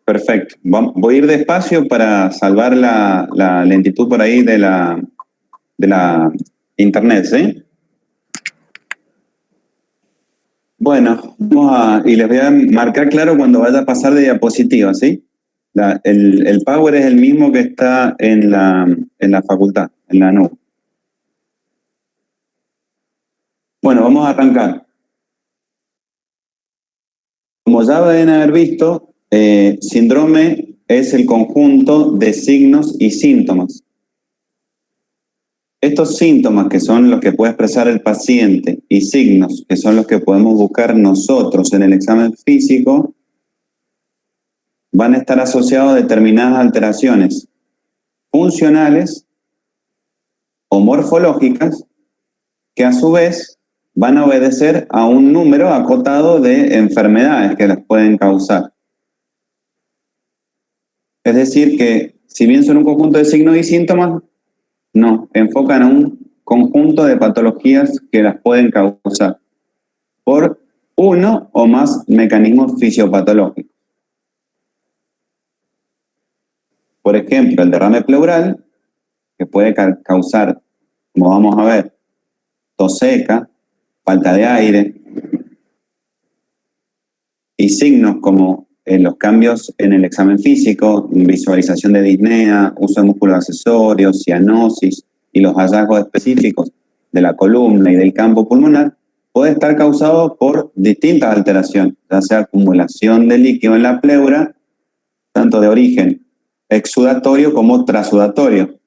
Perfecto. Voy a ir despacio para salvar la lentitud por ahí de la internet, ¿sí? Bueno, y les voy a marcar claro cuando vaya a pasar de diapositiva, ¿sí? El Power es el mismo que está en la facultad, en la nube. Bueno, vamos a arrancar. Como ya deben haber visto, síndrome es el conjunto de signos y síntomas. Estos síntomas, que son los que puede expresar el paciente, y signos, que son los que podemos buscar nosotros en el examen físico, van a estar asociados a determinadas alteraciones funcionales o morfológicas que a su vez van a obedecer a un número acotado de enfermedades que las pueden causar. Es decir, que si bien son un conjunto de signos y síntomas, no, enfocan a un conjunto de patologías que las pueden causar por uno o más mecanismos fisiopatológicos. Por ejemplo, el derrame pleural, que puede causar, como vamos a ver, tos seca, falta de aire, y signos como los cambios en el examen físico, visualización de disnea, uso de músculos accesorios, cianosis y los hallazgos específicos de la columna y del campo pulmonar, puede estar causado por distintas alteraciones, ya sea acumulación de líquido en la pleura, tanto de origen exudatorio como transudatorio.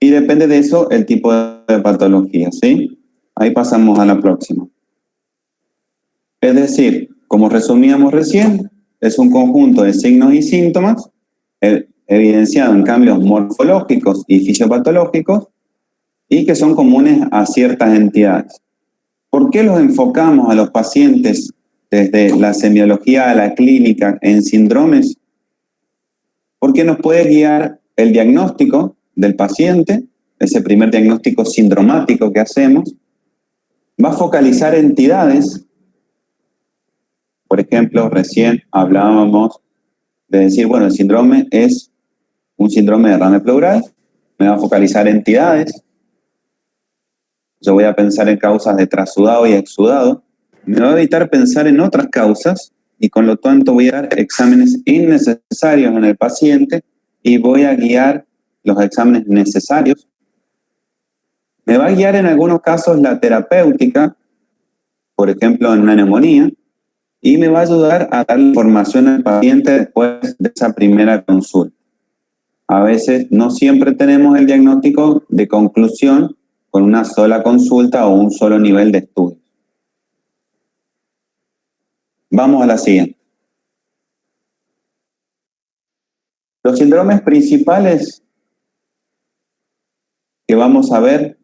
Y depende de eso el tipo de patología, ¿sí? Ahí pasamos a la próxima. Es decir, como resumíamos recién, es un conjunto de signos y síntomas evidenciado en cambios morfológicos y fisiopatológicos y que son comunes a ciertas entidades. ¿Por qué los enfocamos a los pacientes desde la semiología a la clínica en síndromes? Porque nos puede guiar el diagnóstico del paciente, ese primer diagnóstico sindromático que hacemos, va a focalizar entidades. Por ejemplo, recién hablábamos de decir, bueno, el síndrome es un síndrome de derrame pleural, me va a focalizar entidades, yo voy a pensar en causas de trasudado y exudado, me va a evitar pensar en otras causas y con lo tanto voy a dar exámenes innecesarios en el paciente y voy a guiar los exámenes necesarios. Me va a guiar en algunos casos la terapéutica, por ejemplo en una neumonía, y me va a ayudar a dar información al paciente después de esa primera consulta. A veces no siempre tenemos el diagnóstico de conclusión con una sola consulta o un solo nivel de estudio. Vamos a la siguiente. Los síndromes principales que vamos a ver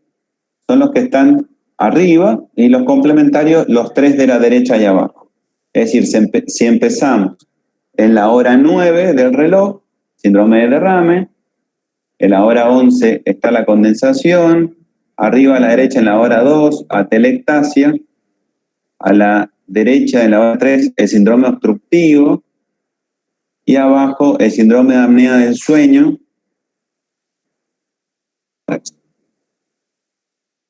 son los que están arriba y los complementarios, los tres de la derecha y abajo. Es decir, si empezamos en la hora 9 del reloj, síndrome de derrame, en la hora 11 está la condensación, arriba a la derecha en la hora 2, atelectasia, a la derecha en la hora 3 el síndrome obstructivo, y abajo el síndrome de apnea del sueño,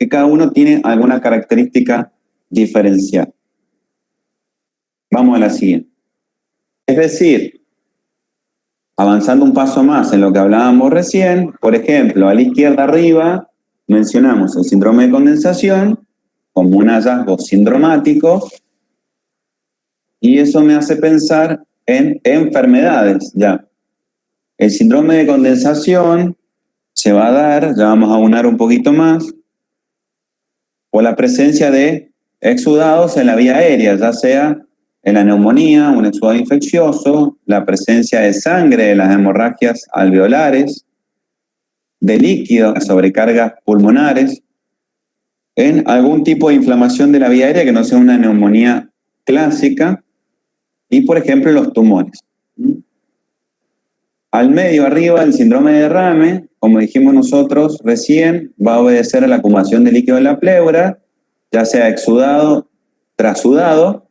que cada uno tiene alguna característica diferencial. Vamos a la siguiente. Es decir, avanzando un paso más en lo que hablábamos recién, por ejemplo, a la izquierda arriba mencionamos el síndrome de condensación como un hallazgo sindromático y eso me hace pensar en enfermedades ya. El síndrome de condensación se va a dar, ya vamos a aunar un poquito más, por la presencia de exudados en la vía aérea, ya sea en la neumonía, un exudado infeccioso, la presencia de sangre de las hemorragias alveolares, de líquido, sobrecargas pulmonares, en algún tipo de inflamación de la vía aérea que no sea una neumonía clásica, y por ejemplo los tumores. Al medio arriba el síndrome de derrame, como dijimos nosotros recién, va a obedecer a la acumulación de líquido en la pleura, ya sea exudado, trasudado,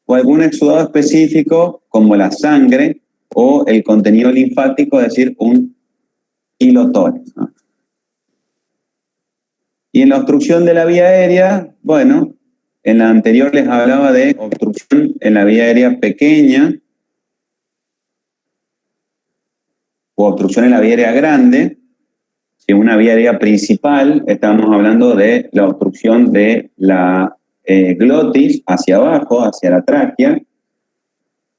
o algún exudado específico como la sangre o el contenido linfático, es decir, un hilotórax, ¿no? Y en la obstrucción de la vía aérea, bueno, en la anterior les hablaba de obstrucción en la vía aérea pequeña o obstrucción en la vía aérea grande. Si una vía aérea principal, estamos hablando de la obstrucción de la glotis hacia abajo, hacia la tráquea,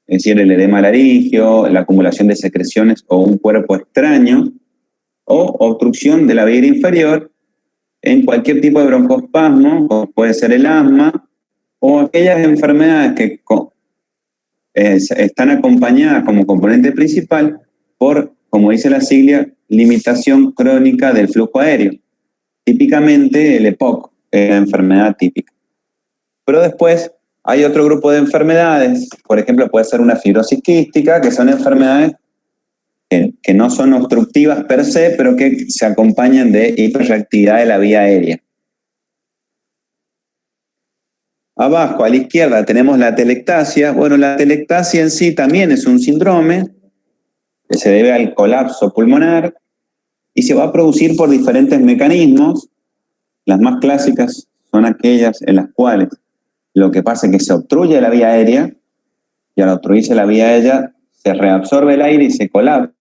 es decir, el edema laríngeo, la acumulación de secreciones o un cuerpo extraño, o obstrucción de la vía aérea inferior en cualquier tipo de broncoespasmo, como puede ser el asma, o aquellas enfermedades que están acompañadas como componente principal por, como dice la sigla, limitación crónica del flujo aéreo. Típicamente el EPOC es la enfermedad típica. Pero después hay otro grupo de enfermedades, por ejemplo, puede ser una fibrosis quística, que son enfermedades que no son obstructivas per se, pero que se acompañan de hiperreactividad de la vía aérea. Abajo, a la izquierda, tenemos la atelectasia. Bueno, la atelectasia en sí también es un síndrome que se debe al colapso pulmonar y se va a producir por diferentes mecanismos. Las más clásicas son aquellas en las cuales lo que pasa es que se obstruye la vía aérea y al obstruirse la vía aérea se reabsorbe el aire y se colapsa.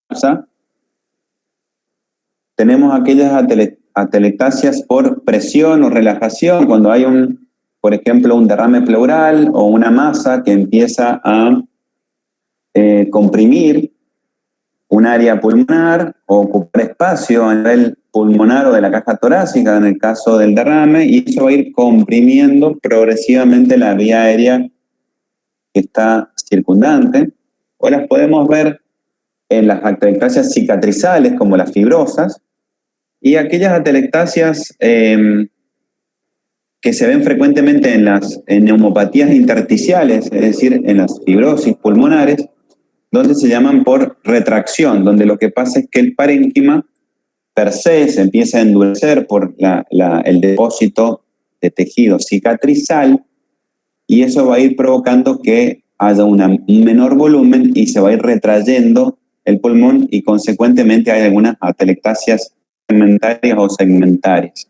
Tenemos aquellas atelectasias por presión o relajación, cuando hay por ejemplo, un derrame pleural o una masa que empieza a comprimir un área pulmonar o ocupar espacio a nivel pulmonar o de la caja torácica en el caso del derrame, y eso va a ir comprimiendo progresivamente la vía aérea que está circundante, o las podemos ver en las atelectasias cicatrizales como las fibrosas, y aquellas atelectasias que se ven frecuentemente en neumopatías intersticiales, es decir, en las fibrosis pulmonares, donde se llaman por retracción, donde lo que pasa es que el parénquima per se se empieza a endurecer por el depósito de tejido cicatrizal, y eso va a ir provocando que haya un menor volumen y se va a ir retrayendo el pulmón, y consecuentemente hay algunas atelectasias segmentarias o segmentarias.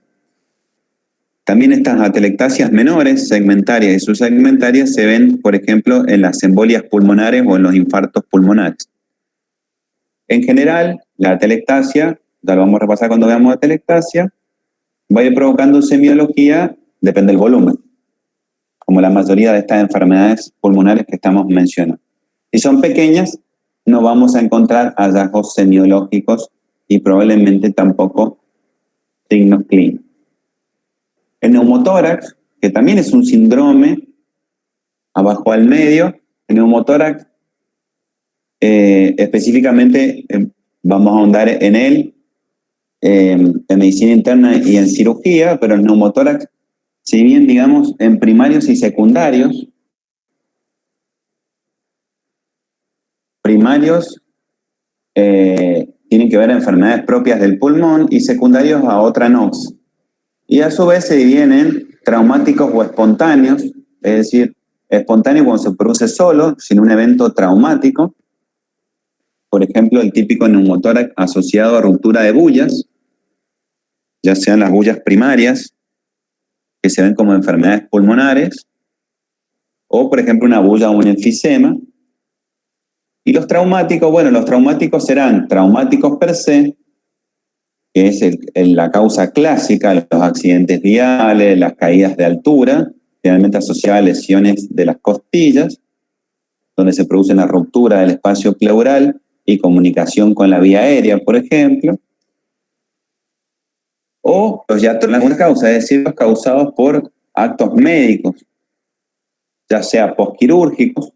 También estas atelectasias menores, segmentarias y subsegmentarias, se ven, por ejemplo, en las embolias pulmonares o en los infartos pulmonares. En general, la atelectasia, ya lo vamos a repasar cuando veamos atelectasia, va a ir provocando semiología, depende del volumen, como la mayoría de estas enfermedades pulmonares que estamos mencionando. Si son pequeñas, no vamos a encontrar hallazgos semiológicos y probablemente tampoco signos clínicos. El neumotórax, que también es un síndrome, abajo al medio, el neumotórax, específicamente vamos a ahondar en él, en medicina interna y en cirugía, pero el neumotórax, si bien digamos en primarios y secundarios, primarios tienen que ver a enfermedades propias del pulmón y secundarios a otra NOx. Y a su vez se dividen en traumáticos o espontáneos, es decir, espontáneo cuando se produce solo, sin un evento traumático. Por ejemplo, el típico neumotórax asociado a ruptura de bullas, ya sean las bullas primarias, que se ven como enfermedades pulmonares, o por ejemplo una bulla o un enfisema. Y los traumáticos, bueno, los traumáticos serán traumáticos per se, que es la causa clásica, los accidentes viales, las caídas de altura, generalmente asociadas a lesiones de las costillas, donde se produce una ruptura del espacio pleural y comunicación con la vía aérea, por ejemplo. O los algunas causas, es decir, los causados por actos médicos, ya sea posquirúrgicos,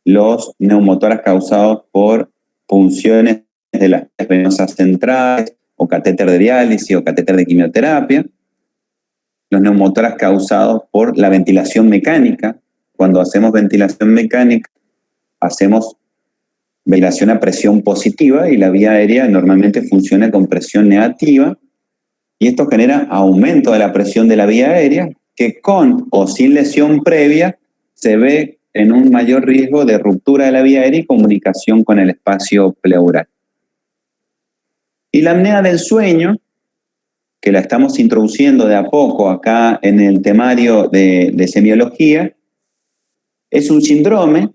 los neumotórax causados por punciones de las venosas centrales, o catéter de diálisis o catéter de quimioterapia, los neumotórax causados por la ventilación mecánica. Cuando hacemos ventilación mecánica, hacemos ventilación a presión positiva y la vía aérea normalmente funciona con presión negativa, y esto genera aumento de la presión de la vía aérea, que con o sin lesión previa se ve en un mayor riesgo de ruptura de la vía aérea y comunicación con el espacio pleural. Y la apnea del sueño, que la estamos introduciendo de a poco acá en el temario de semiología, es un síndrome,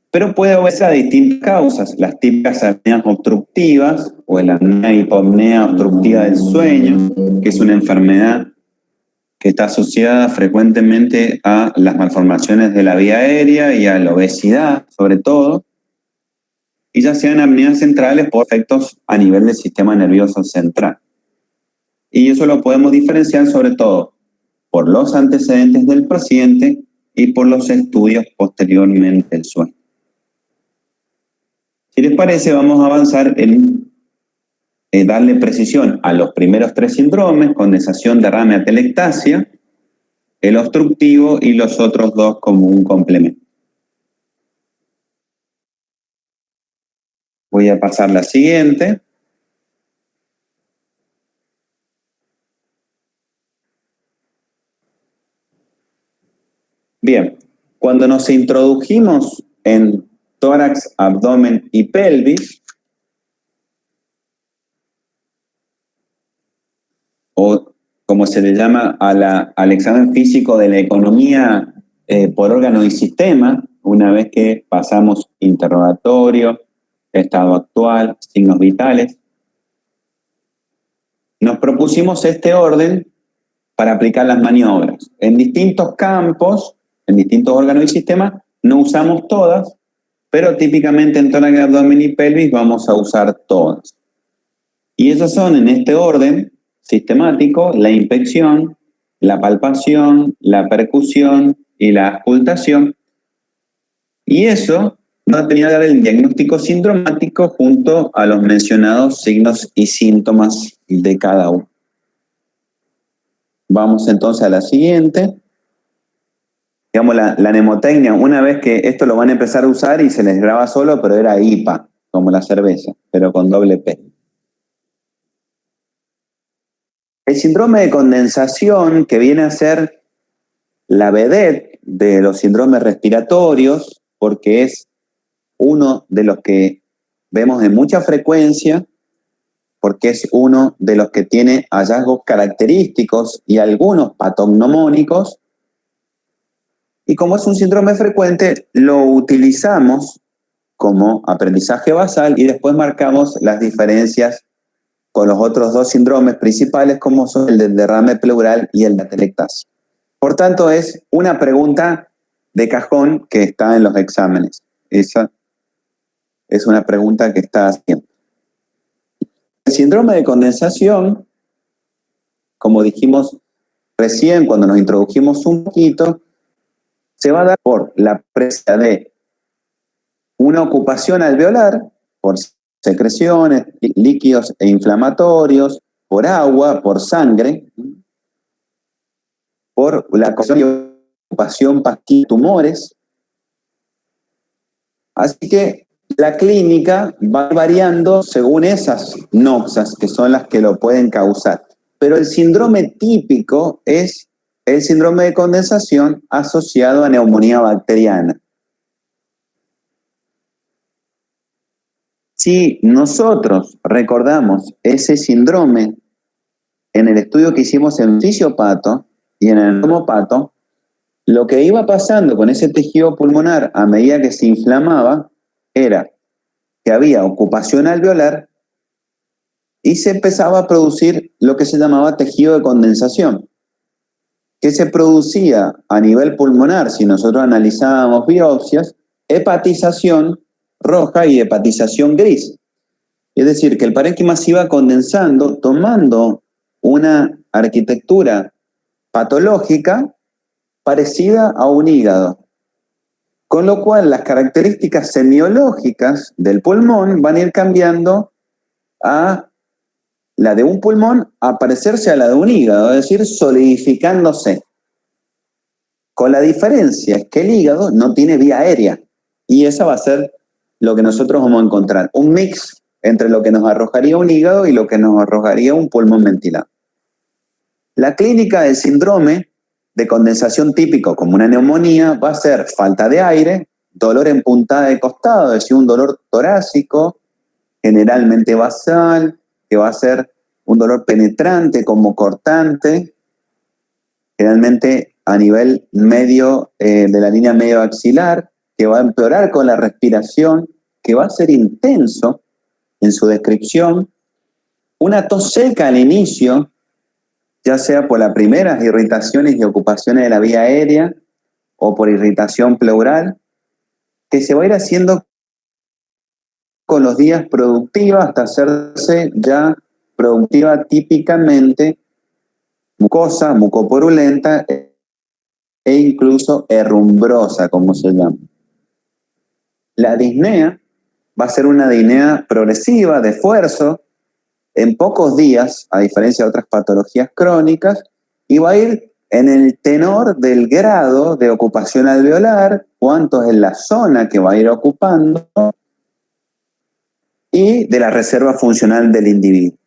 pero puede obedecer a distintas causas, las típicas apneas obstructivas o la hipopnea obstructiva del sueño, que es una enfermedad que está asociada frecuentemente a las malformaciones de la vía aérea y a la obesidad, sobre todo, y ya sean apneas centrales por efectos a nivel del sistema nervioso central. Y eso lo podemos diferenciar sobre todo por los antecedentes del paciente y por los estudios posteriormente del sueño. Si les parece, vamos a avanzar en darle precisión a los primeros 3 síndromes: condensación, derrame, atelectasia, el obstructivo y los otros 2 como un complemento. Voy a pasar la siguiente. Bien, cuando nos introdujimos en tórax, abdomen y pelvis, o como se le llama al examen físico de la economía por órgano y sistema, una vez que pasamos interrogatorio, estado actual, signos vitales, nos propusimos este orden para aplicar las maniobras. En distintos campos, en distintos órganos y sistemas, no usamos todas, pero típicamente en tórax, abdomen y pelvis vamos a usar todas. Y esas son, en este orden sistemático, la inspección, la palpación, la percusión y la auscultación. Y eso va a tener que dar el diagnóstico sindromático junto a los mencionados signos y síntomas de cada uno. Vamos entonces a la siguiente. Digamos, la mnemotecnia, una vez que esto lo van a empezar a usar y se les graba solo, pero era IPA, como la cerveza, pero con doble P. El síndrome de condensación, que viene a ser la vedette de los síndromes respiratorios, porque es uno de los que vemos en mucha frecuencia, porque es uno de los que tiene hallazgos característicos y algunos patognomónicos. Y como es un síndrome frecuente, lo utilizamos como aprendizaje basal y después marcamos las diferencias con los otros 2 síndromes principales, como son el del derrame pleural y el de atelectasia. Por tanto, es una pregunta de cajón que está en los exámenes. Esa es una pregunta que está haciendo. El síndrome de condensación, como dijimos recién cuando nos introdujimos un poquito, se va a dar por la presencia de una ocupación alveolar, por secreciones, líquidos e inflamatorios, por agua, por sangre, por la ocupación pastil, tumores. Así que la clínica va variando según esas noxas, que son las que lo pueden causar. Pero el síndrome típico es el síndrome de condensación asociado a neumonía bacteriana. Si nosotros recordamos ese síndrome en el estudio que hicimos en fisiopato y en el neumopato, lo que iba pasando con ese tejido pulmonar a medida que se inflamaba era que había ocupación alveolar y se empezaba a producir lo que se llamaba tejido de condensación, que se producía a nivel pulmonar, si nosotros analizábamos biopsias, hepatización roja y hepatización gris. Es decir, que el parénquima se iba condensando, tomando una arquitectura patológica parecida a un hígado. Con lo cual, las características semiológicas del pulmón van a ir cambiando a la de un pulmón a parecerse a la de un hígado, es decir, solidificándose. Con la diferencia es que el hígado no tiene vía aérea. Y esa va a ser lo que nosotros vamos a encontrar. Un mix entre lo que nos arrojaría un hígado y lo que nos arrojaría un pulmón ventilado. La clínica del síndrome de condensación típico, como una neumonía, va a ser falta de aire, dolor en puntada de costado, es decir, un dolor torácico, generalmente basal, que va a ser un dolor penetrante como cortante, generalmente a nivel medio de la línea medio axilar, que va a empeorar con la respiración, que va a ser intenso en su descripción, una tos seca al inicio, ya sea por las primeras irritaciones y ocupaciones de la vía aérea o por irritación pleural, que se va a ir haciendo con los días productiva hasta hacerse ya productiva típicamente mucosa, mucoporulenta e incluso herrumbrosa, como se llama. La disnea va a ser una disnea progresiva, de esfuerzo, en pocos días, a diferencia de otras patologías crónicas, y va a ir en el tenor del grado de ocupación alveolar, cuánto es la zona que va a ir ocupando, y de la reserva funcional del individuo.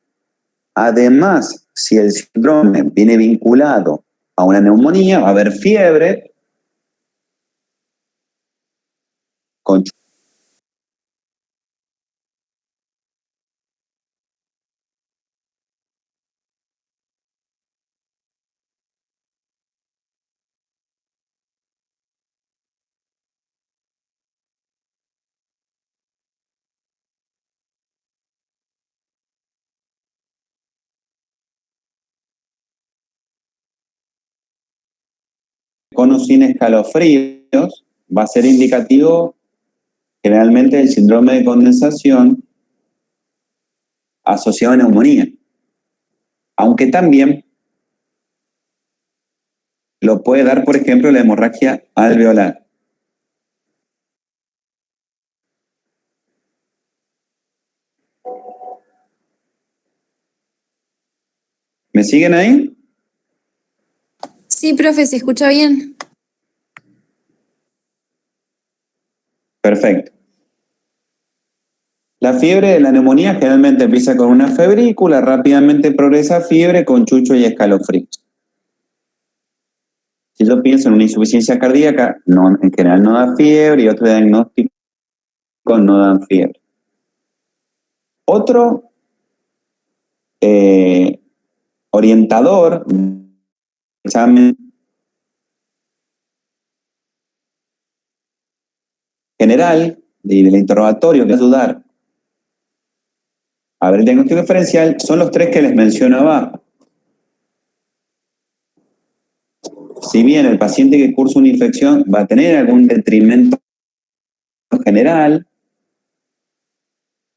Además, si el síndrome viene vinculado a una neumonía, va a haber fiebre, con o sin escalofríos, va a ser indicativo generalmente del síndrome de condensación asociado a neumonía. Aunque también lo puede dar, por ejemplo, la hemorragia alveolar. ¿Me siguen ahí? Sí, profe, ¿se escucha bien? Perfecto. La fiebre de la neumonía generalmente empieza con una febrícula, rápidamente progresa a fiebre con chucho y escalofríos. Si yo pienso en una insuficiencia cardíaca, no, en general no da fiebre y otros diagnósticos no dan fiebre. Otro orientador del examen general y del interrogatorio que va a ayudar a ver el diagnóstico diferencial son los tres que les menciono abajo. Si bien el paciente que cursa una infección va a tener algún detrimento general,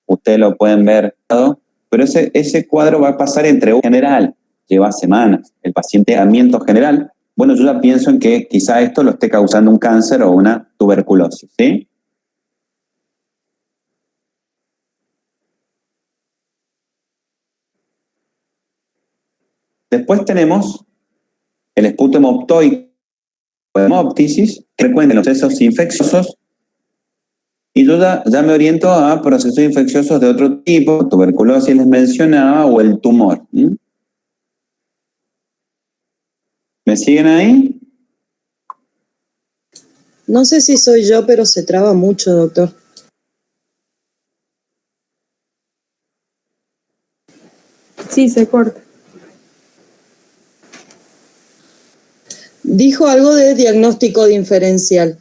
ustedes lo pueden ver, pero ese cuadro va a pasar entre un general, lleva semanas, el paciente aislamiento general. Bueno, yo ya pienso en que quizá esto lo esté causando un cáncer o una tuberculosis, ¿sí? Después tenemos el esputo hemoptoico de hemoptisis, que frecuente en los procesos infecciosos, y yo ya me oriento a procesos infecciosos de otro tipo, tuberculosis les mencionaba, o el tumor. ¿Me siguen ahí? No sé si soy yo, pero se traba mucho, doctor. Sí, se corta. Dijo algo de diagnóstico diferencial.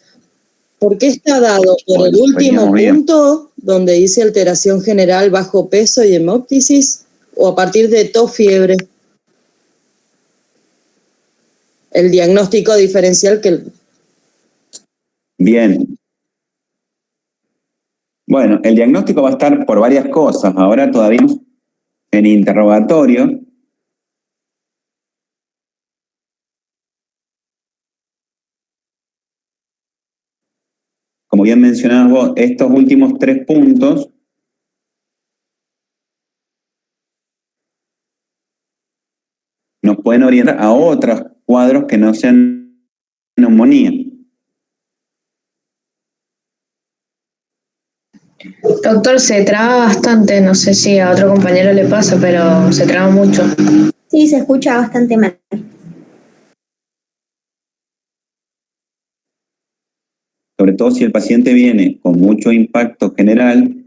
¿Por qué está dado por el último punto, donde dice alteración general, bajo peso y hemoptisis, o a partir de tos, fiebre? El diagnóstico diferencial que... Bien. Bueno, el diagnóstico va a estar por varias cosas. Ahora todavía en interrogatorio. Como bien mencionabas vos, estos últimos 3 puntos nos pueden orientar a otros cuadros que no sean neumonía. Doctor, se traba bastante, no sé si a otro compañero le pasa, pero se traba mucho. Sí, se escucha bastante mal. todo si el paciente viene con mucho impacto general,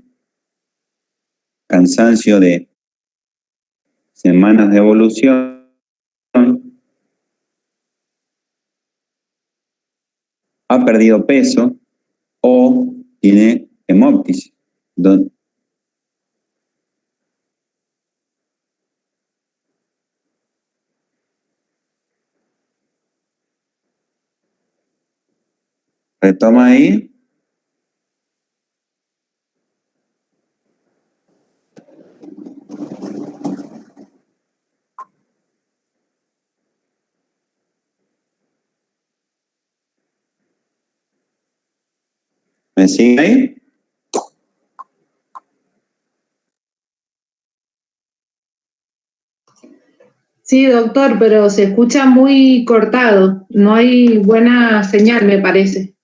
cansancio de semanas de evolución, ha perdido peso o tiene hemoptisis. Retoma ahí. ¿Me sigue ahí? Sí, doctor, pero se escucha muy cortado. No hay buena señal, me parece.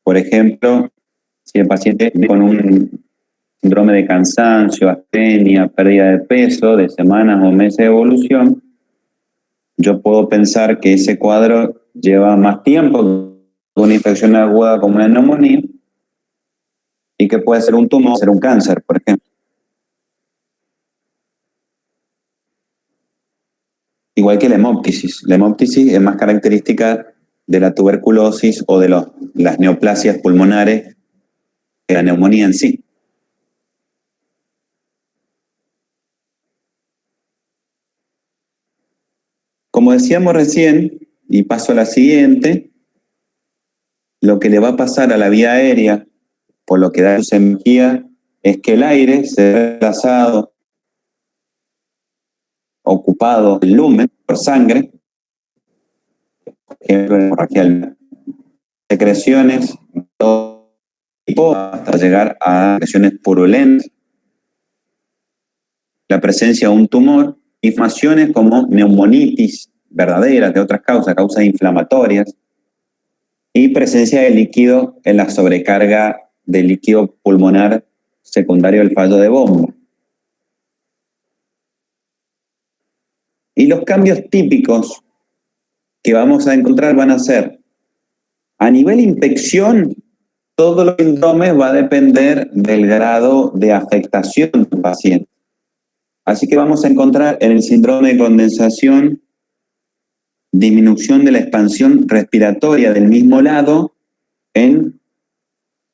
Por ejemplo, si el paciente viene con un síndrome de cansancio, astenia, pérdida de peso, de semanas o meses de evolución, yo puedo pensar que ese cuadro lleva más tiempo que una infección aguda como una neumonía y que puede ser un tumor, ser un cáncer, por ejemplo. Igual que la hemoptisis. La hemoptisis es más característica de la tuberculosis o de las neoplasias pulmonares que la neumonía en sí. Como decíamos recién, y paso a la siguiente, lo que le va a pasar a la vía aérea, por lo que da su energía, es que el aire se ve reemplazado, ocupado el lumen por sangre, por ejemplo, hemorragia, secreciones de todo tipo hasta llegar a secreciones purulentas, la presencia de un tumor, inflamaciones como neumonitis verdaderas de otras causas inflamatorias, y presencia de líquido en la sobrecarga de líquido pulmonar secundario del fallo de bomba. Y los cambios típicos que vamos a encontrar van a ser, a nivel infección, todos los síndromes va a depender del grado de afectación del paciente. Así que vamos a encontrar en el síndrome de condensación disminución de la expansión respiratoria del mismo lado en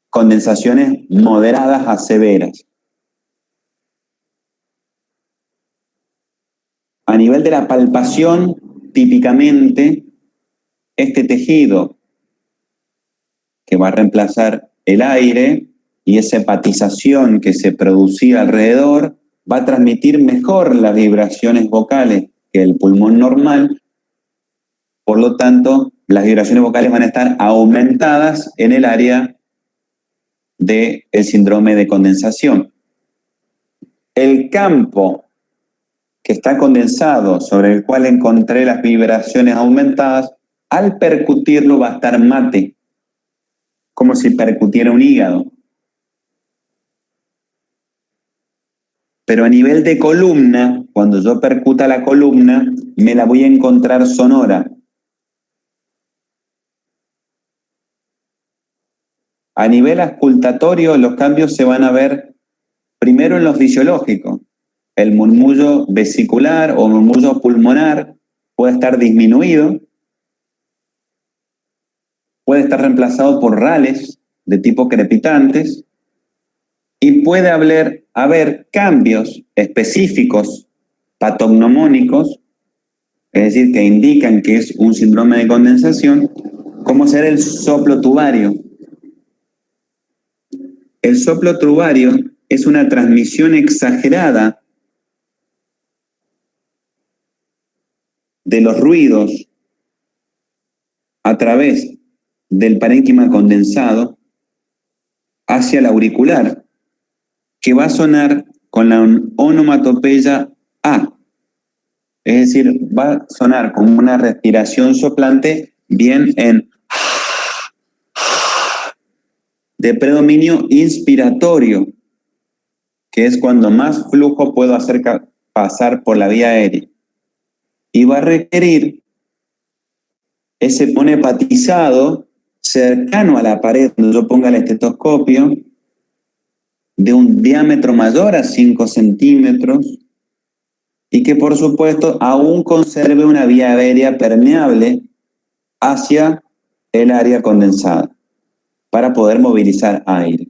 condensaciones moderadas a severas. A nivel de la palpación, típicamente, este tejido que va a reemplazar el aire y esa hepatización que se producía alrededor va a transmitir mejor las vibraciones vocales que el pulmón normal. Por lo tanto, las vibraciones vocales van a estar aumentadas en el área del síndrome de condensación. El campo que está condensado, sobre el cual encontré las vibraciones aumentadas, al percutirlo va a estar mate, como si percutiera un hígado. Pero a nivel de columna, cuando yo percuta la columna, me la voy a encontrar sonora. A nivel auscultatorio, los cambios se van a ver primero en lo fisiológico. El murmullo vesicular o murmullo pulmonar puede estar disminuido. puede estar reemplazado por rales de tipo crepitantes y puede haber cambios específicos patognomónicos, es decir, que indican que es un síndrome de condensación, como ser el soplo tubario. El soplo tubario es una transmisión exagerada de los ruidos a través del parénquima condensado hacia el auricular, que va a sonar con la onomatopeya A. Es decir, va a sonar como una respiración soplante bien en de predominio inspiratorio, que es cuando más flujo puedo hacer pasar por la vía aérea. Y va a requerir ese monopatizado cercano a la pared donde yo ponga el estetoscopio, de un diámetro mayor a 5 centímetros, y que por supuesto aún conserve una vía aérea permeable hacia el área condensada para poder movilizar aire.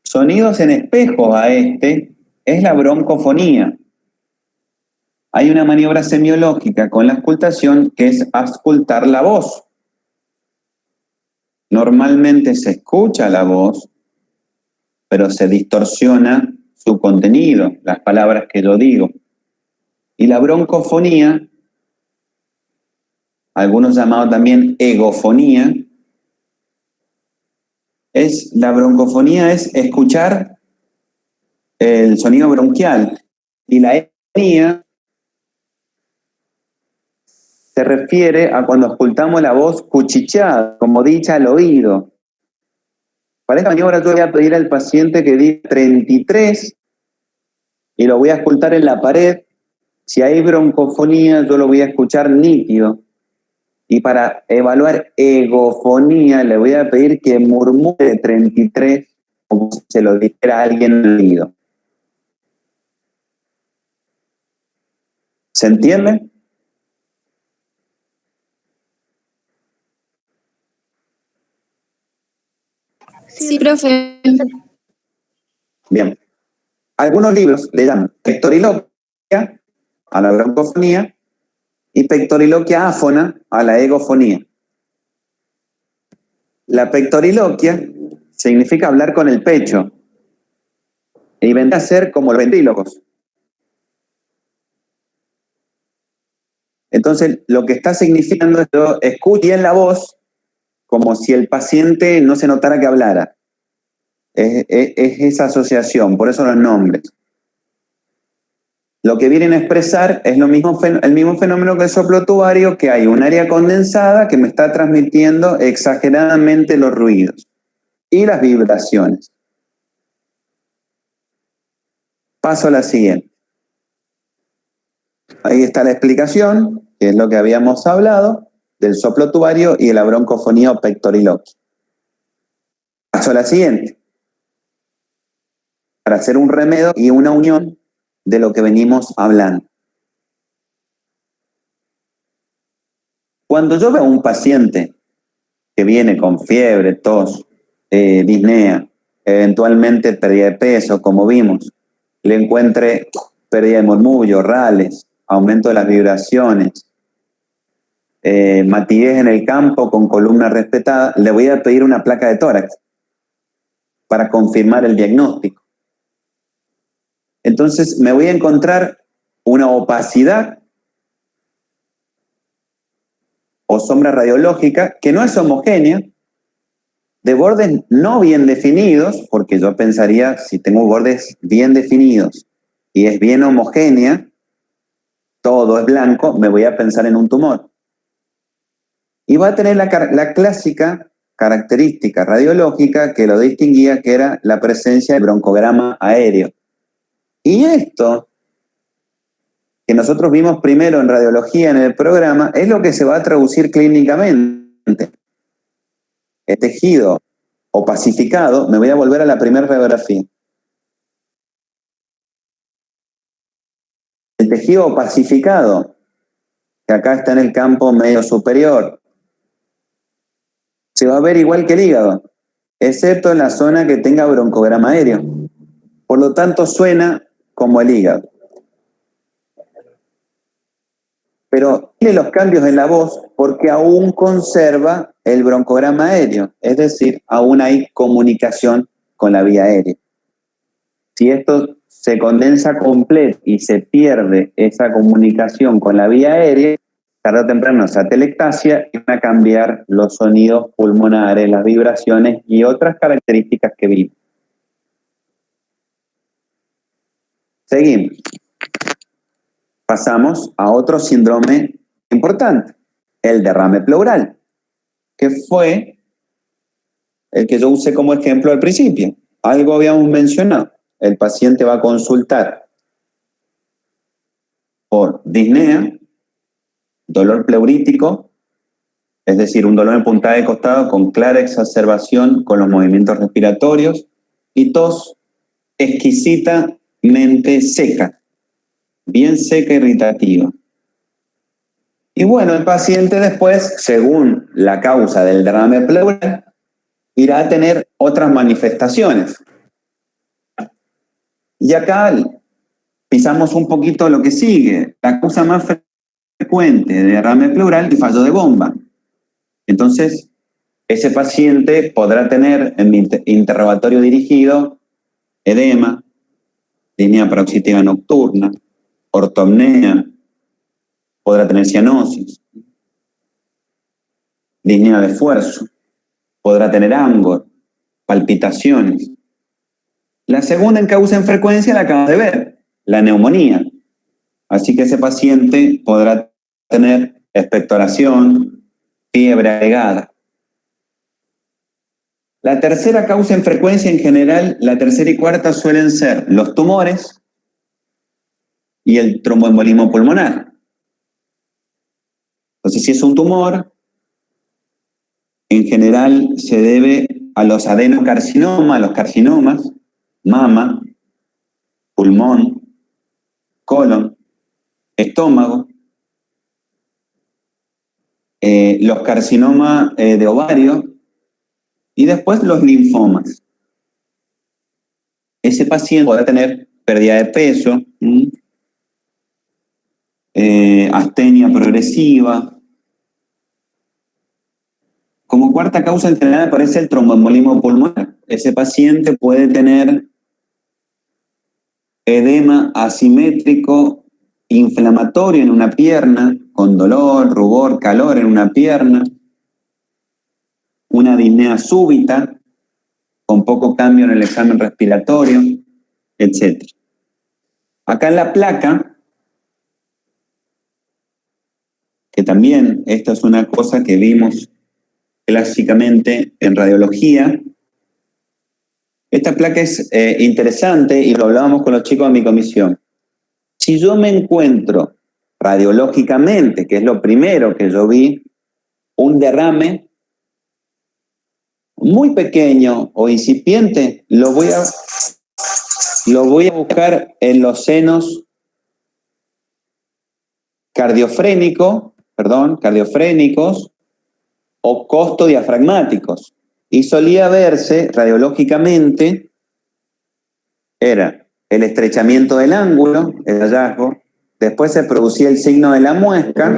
Sonidos en espejo a este es la broncofonía. Hay una maniobra semiológica con la auscultación que es auscultar la voz. Normalmente se escucha la voz, pero se distorsiona su contenido, las palabras que yo digo. Y la broncofonía, algunos llamados también egofonía, la broncofonía es escuchar el sonido bronquial, y la egofonía se refiere a cuando auscultamos la voz cuchicheada, como dicha al oído. Para esta maniobra yo voy a pedir al paciente que diga 33 y lo voy a auscultar en la pared. Si hay broncofonía, yo lo voy a escuchar nítido. Y para evaluar egofonía, le voy a pedir que murmure 33 como si se lo dijera a alguien en el oído. ¿Se entiende? Sí, profe. Bien. Algunos libros le llaman pectoriloquia a la broncofonía y pectoriloquia áfona a la egofonía. La pectoriloquia significa hablar con el pecho y vendrá a ser como los ventrílocos. Entonces, lo que está significando es que yo escucho bien la voz como si el paciente no se notara que hablara. Es esa asociación, por eso los nombres. Lo que vienen a expresar es el mismo fenómeno que el soplo tubario, que hay un área condensada que me está transmitiendo exageradamente los ruidos y las vibraciones. Paso a la siguiente. Ahí está la explicación, que es lo que habíamos hablado, del soplo tubario y de la broncofonía o pectoriloquia. Paso a la siguiente. Para hacer un remedio y una unión de lo que venimos hablando. Cuando yo veo a un paciente que viene con fiebre, tos, disnea, eventualmente pérdida de peso, como vimos, le encuentre pérdida de murmullo, rales, aumento de las vibraciones, matidez en el campo con columna respetada, le voy a pedir una placa de tórax para confirmar el diagnóstico. Entonces me voy a encontrar una opacidad o sombra radiológica que no es homogénea, de bordes no bien definidos, porque yo pensaría, si tengo bordes bien definidos y es bien homogénea, todo es blanco, me voy a pensar en un tumor. Y va a tener la clásica característica radiológica que lo distinguía, que era la presencia de broncograma aéreo. Y esto, que nosotros vimos primero en radiología en el programa, es lo que se va a traducir clínicamente. El tejido opacificado, me voy a volver a la primera radiografía. El tejido opacificado, que acá está en el campo medio superior, se va a ver igual que el hígado, excepto en la zona que tenga broncograma aéreo. Por lo tanto, suena como el hígado. Pero tiene los cambios en la voz porque aún conserva el broncograma aéreo, es decir, aún hay comunicación con la vía aérea. Si esto se condensa completo y se pierde esa comunicación con la vía aérea, tarde o temprano esa atelectasia y van a cambiar los sonidos pulmonares, las vibraciones y otras características que vimos. Seguimos. Pasamos a otro síndrome importante, el derrame pleural, que fue el que yo usé como ejemplo al principio. Algo habíamos mencionado. El paciente va a consultar por disnea, dolor pleurítico, es decir, un dolor en puntada de costado con clara exacerbación con los movimientos respiratorios, y tos exquisitamente seca, bien seca, irritativa. Y bueno, el paciente después, según la causa del derrame pleural, irá a tener otras manifestaciones. Y acá pisamos un poquito lo que sigue. La causa más frecuente de derrame pleural es fallo de bomba. Entonces, ese paciente podrá tener en mi interrogatorio dirigido edema, disnea paroxitiva nocturna, ortopnea, podrá tener cianosis, disnea de esfuerzo, podrá tener angor, palpitaciones. La segunda en causa en frecuencia la acabamos de ver, la neumonía. Así que ese paciente podrá tener expectoración, fiebre agregada. La tercera causa en frecuencia en general, la tercera y cuarta suelen ser los tumores y el tromboembolismo pulmonar. Entonces, si es un tumor, en general se debe a los adenocarcinomas, a los carcinomas, mama, pulmón, colon, estómago, los carcinomas de ovario y después los linfomas. Ese paciente podrá tener pérdida de peso, astenia progresiva. Como cuarta causa en general aparece el tromboembolismo pulmonar. Ese paciente puede tener edema asimétrico inflamatorio en una pierna, con dolor, rubor, calor en una pierna, una disnea súbita, con poco cambio en el examen respiratorio, etc. Acá en la placa, que también esta es una cosa que vimos clásicamente en radiología. Esta placa es interesante y lo hablábamos con los chicos de mi comisión. Si yo me encuentro radiológicamente, que es lo primero que yo vi, un derrame muy pequeño o incipiente, lo voy a buscar en los senos cardiofrénicos o costodiafragmáticos. Y solía verse radiológicamente, era el estrechamiento del ángulo, el hallazgo, después se producía el signo de la muesca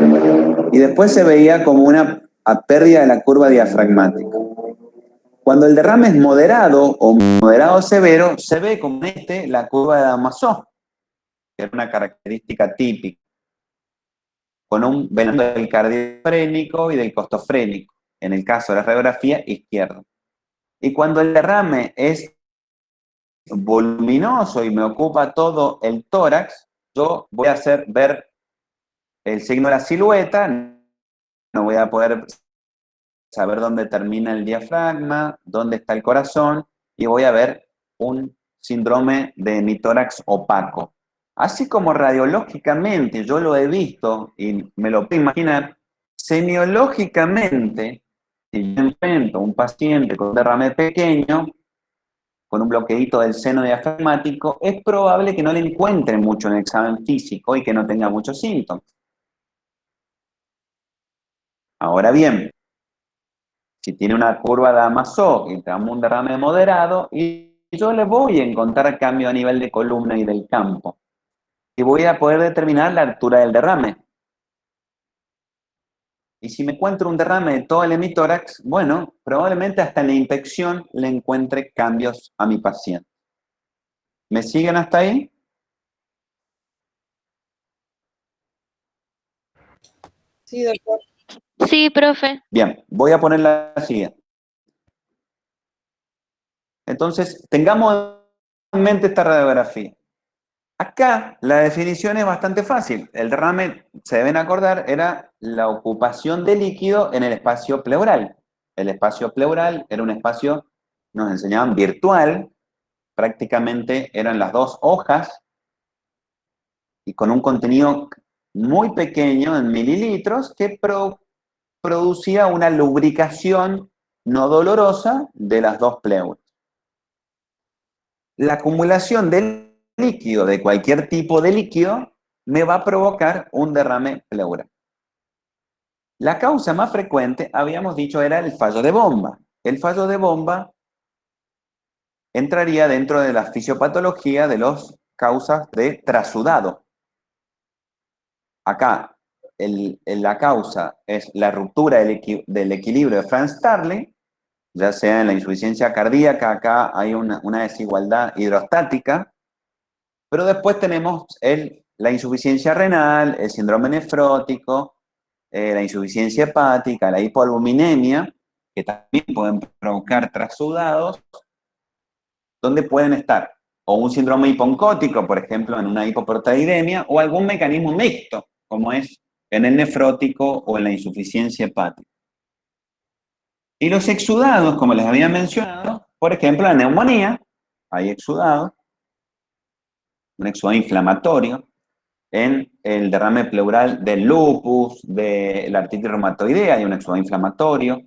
y después se veía como una pérdida de la curva diafragmática. Cuando el derrame es moderado o moderado severo, se ve como la curva de Damasó, que es una característica típica, con un velando del cardiofrénico y del costofrénico, en el caso de la radiografía izquierda. Y cuando el derrame es voluminoso y me ocupa todo el tórax, yo voy a hacer ver el signo de la silueta, no voy a poder saber dónde termina el diafragma, dónde está el corazón, y voy a ver un síndrome de hemitórax opaco. Así como radiológicamente yo lo he visto y me lo puedo imaginar, semiológicamente, si yo enfrento a un paciente con un derrame pequeño, con un bloqueíto del seno diafragmático, es probable que no le encuentre mucho en el examen físico y que no tenga muchos síntomas. Ahora bien, Si tiene una curva de Amasó y tenemos un derrame moderado, y yo le voy a encontrar cambio a nivel de columna y del campo. Y voy a poder determinar la altura del derrame. Y si me encuentro un derrame de todo el hemitórax, bueno, probablemente hasta en la inspección le encuentre cambios a mi paciente. ¿Me siguen hasta ahí? Sí, doctor. Sí, profe. Bien, voy a poner la siguiente. Entonces, tengamos en mente esta radiografía. Acá la definición es bastante fácil. El derrame, se deben acordar, era la ocupación de líquido en el espacio pleural. El espacio pleural era un espacio, nos enseñaban, virtual. Prácticamente eran las dos hojas y con un contenido muy pequeño en mililitros que producía una lubricación no dolorosa de las dos pleuras. La acumulación del líquido, de cualquier tipo de líquido, me va a provocar un derrame pleural. La causa más frecuente, habíamos dicho, era el fallo de bomba. El fallo de bomba entraría dentro de la fisiopatología de las causas de trasudado. Acá, la causa es la ruptura del equilibrio de Franz-Starling, ya sea en la insuficiencia cardíaca, acá hay una desigualdad hidrostática, pero después tenemos la insuficiencia renal, el síndrome nefrótico, la insuficiencia hepática, la hipoalbuminemia, que también pueden provocar trasudados, donde pueden estar o un síndrome hiponcótico, por ejemplo, en una hipoproteidemia, o algún mecanismo mixto, como es en el nefrótico o en la insuficiencia hepática. Y los exudados, como les había mencionado, por ejemplo, la neumonía, hay exudados, un exudado inflamatorio, en el derrame pleural del lupus, de la artritis reumatoidea, hay un exudado inflamatorio.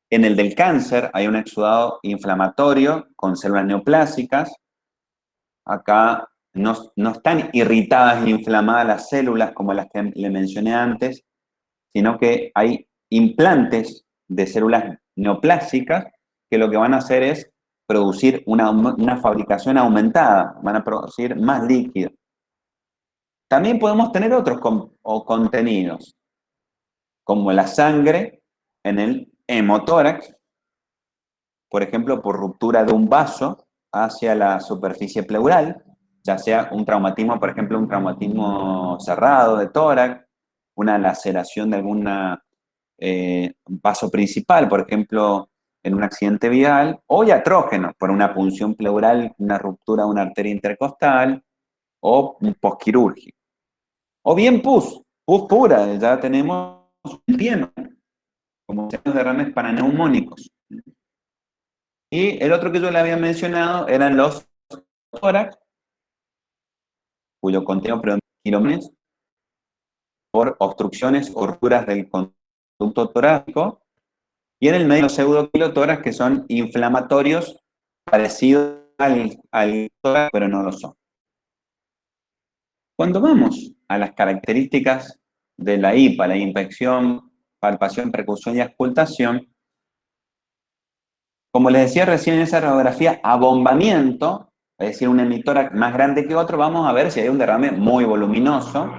En el del cáncer hay un exudado inflamatorio con células neoplásicas. Acá no están irritadas e inflamadas las células como las que le mencioné antes, sino que hay implantes de células neoplásicas que lo que van a hacer es producir una fabricación aumentada, van a producir más líquido. También podemos tener otros contenidos, como la sangre en el hemotórax, por ejemplo, por ruptura de un vaso hacia la superficie pleural, ya sea un traumatismo, por ejemplo, un traumatismo cerrado de tórax, una laceración de algún vaso principal, por ejemplo, en un accidente vial, o iatrógeno, por una punción pleural, una ruptura de una arteria intercostal, o un posquirúrgico. O bien pus pura, ya tenemos lleno, como los derrames paraneumónicos. Y el otro que yo le había mencionado eran los tórax, cuyo contenido predomina kilómetros por obstrucciones o rupturas del conducto torácico, y en el medio los pseudoquilotórax, que son inflamatorios parecidos al tórax, pero no lo son. Cuando vamos a las características de la IPA, la inspección, palpación, percusión y auscultación, como les decía recién en esa radiografía, abombamiento, es decir, un hemitórax más grande que otro, vamos a ver si hay un derrame muy voluminoso